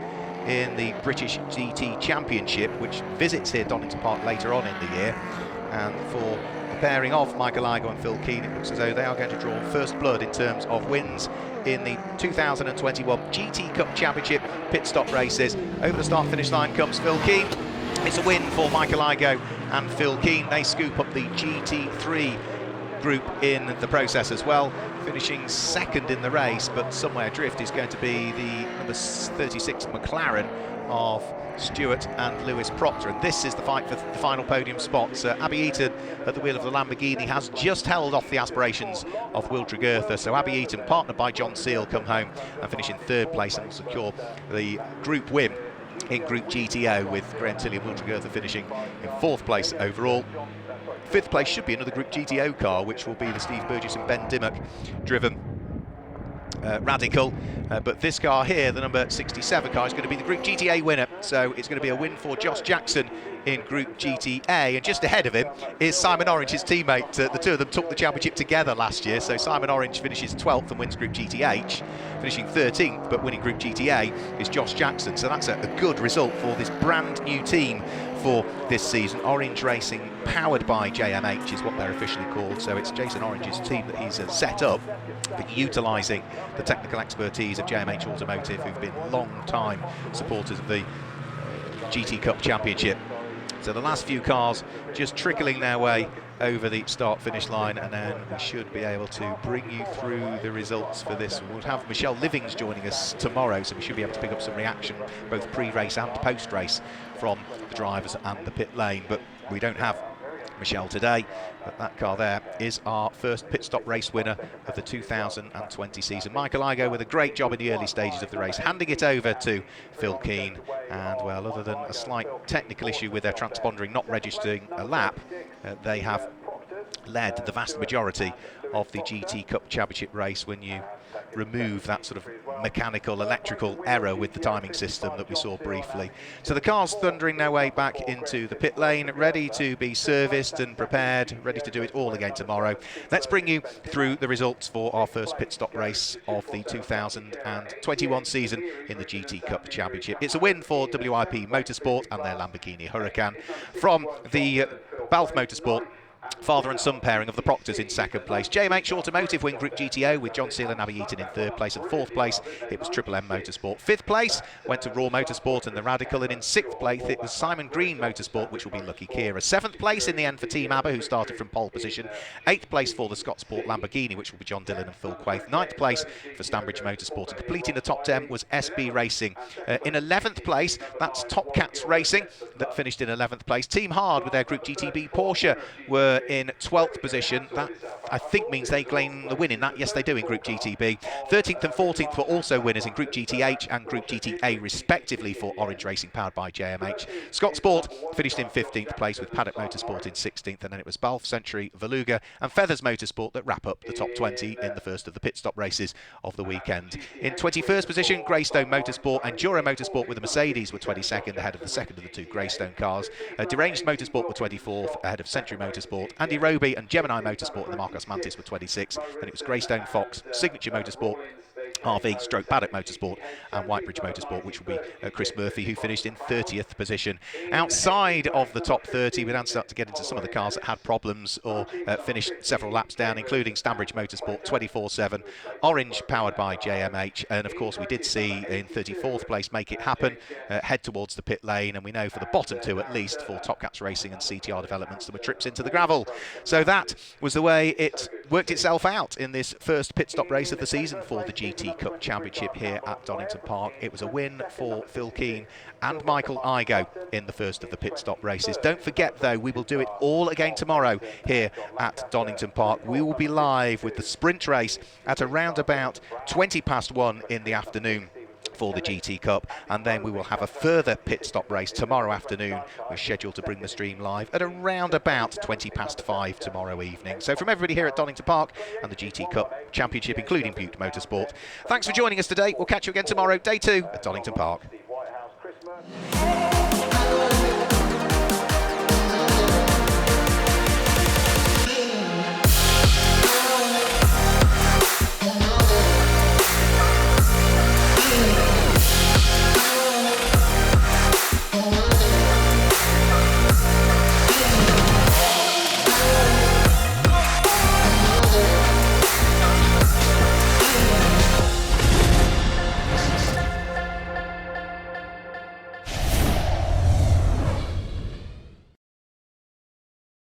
in the British GT Championship, which visits here Donington Park later on in the year. And for the pairing of Michael Igo and Phil Keane, it looks as though they are going to draw first blood in terms of wins in the 2021 GT Cup Championship pit stop races. Over the start finish line comes Phil Keane. It's a win for Michael Igo and Phil Keane. They scoop up the GT3 group in the process as well, finishing second in the race, but somewhere adrift is going to be the number 36 McLaren of Stuart and Lewis Proctor, and this is the fight for the final podium spots. Abby Eaton at the wheel of the Lamborghini has just held off the aspirations of Will Tregurtha, so Abby Eaton, partnered by John Seal, come home and finish in third place and will secure the group win in Group GTO, with Graham Tilley and Will Tregurtha finishing in fourth place overall. Fifth place should be another Group GTO car, which will be the Steve Burgess and Ben Dimmock driven Radical, but this car here, the number 67 car, is going to be the Group GTA winner, so it's going to be a win for Josh Jackson in Group GTA, and just ahead of him is Simon Orange, his teammate. The two of them took the championship together last year, so Simon Orange finishes 12th and wins Group GTH, finishing 13th, but winning Group GTA is Josh Jackson, so that's a good result for this brand new team for this season. Orange Racing, powered by JMH, is what they're officially called, so it's Jason Orange's team that he's set up, but utilising the technical expertise of JMH Automotive, who've been long-time supporters of the GT Cup Championship. So the last few cars just trickling their way over the start-finish line, and then we should be able to bring you through the results for this. We'll have Michelle Livings joining us tomorrow, so we should be able to pick up some reaction, both pre-race and post-race, from the drivers and the pit lane. But we don't have Michelle today, but that car there is our first pit stop race winner of the 2020 season. Michael Igo with a great job in the early stages of the race, handing it over to Phil Keane, and well, other than a slight technical issue with their transpondering not registering a lap, they have led the vast majority of the GT Cup Championship race when you remove that sort of mechanical, electrical error with the timing system that we saw briefly. So the car's thundering their way back into the pit lane, ready to be serviced and prepared, ready to do it all again tomorrow. Let's bring you through the results for our first pit stop race of the 2021 season in the GT Cup Championship. It's a win for WIP Motorsport and their Lamborghini Huracan. From the Balf Motorsport father and son pairing of the Proctors in second place. JMH Automotive win Group GTO with John Seal and Abby Eaton in third place, and fourth place it was Triple M Motorsport. Fifth place went to Raw Motorsport and the Radical, and in sixth place it was Simon Green Motorsport, which will be Lucky Kira. Seventh place in the end for Team ABBA, who started from pole position. Eighth place for the Scott Sport Lamborghini, which will be John Dillon and Phil Quaith. Ninth place for Stanbridge Motorsport, and completing the top 10 was SB Racing. In 11th place, that's Top Cats Racing that finished in 11th place. Team Hard with their Group GTB Porsche were in 12th position. That I think means they claim the win in that. Yes, they do in Group GTB. 13th and 14th were also winners in Group GTH and Group GTA respectively for Orange Racing powered by JMH. Scott Sport finished in 15th place with Paddock Motorsport in 16th, and then it was Balf, Century, Veluga and Feathers Motorsport that wrap up the top 20 in the first of the pit stop races of the weekend. In 21st position, Greystone Motorsport and Jura Motorsport with the Mercedes were 22nd, ahead of the second of the two Greystone cars. Deranged Motorsport were 24th, ahead of Century Motorsport. Andy Roby and Gemini Motorsport and the Marcos Mantis were 26th. Then it was Greystone Fox, Signature Motorsport, RV stroke Paddock Motorsport and Whitebridge Motorsport, which will be Chris Murphy, who finished in 30th position. Outside of the top 30, we then start to get into some of the cars that had problems or finished several laps down, including Stanbridge Motorsport 24/7, Orange powered by JMH, and of course we did see in 34th place Make It Happen head towards the pit lane, and we know for the bottom two at least, for Top Cats Racing and CTR Developments, there were trips into the gravel. So that was the way it worked itself out in this first pit stop race of the season for the GT Cup Championship here at Donington Park. It was a win for Phil Keane and Michael Igo in the first of the pit stop races. Don't forget though, we will do it all again tomorrow here at Donington Park. We will be live with the sprint race at around about 1:20 in the afternoon for the GT Cup, and then we will have a further pit stop race tomorrow afternoon. We're scheduled to bring the stream live at around about 5:20 tomorrow evening. So from everybody here at Donington Park and the GT Cup Championship, including Butte Motorsport, thanks for joining us today. We'll catch you again tomorrow, day 2 at Donington Park.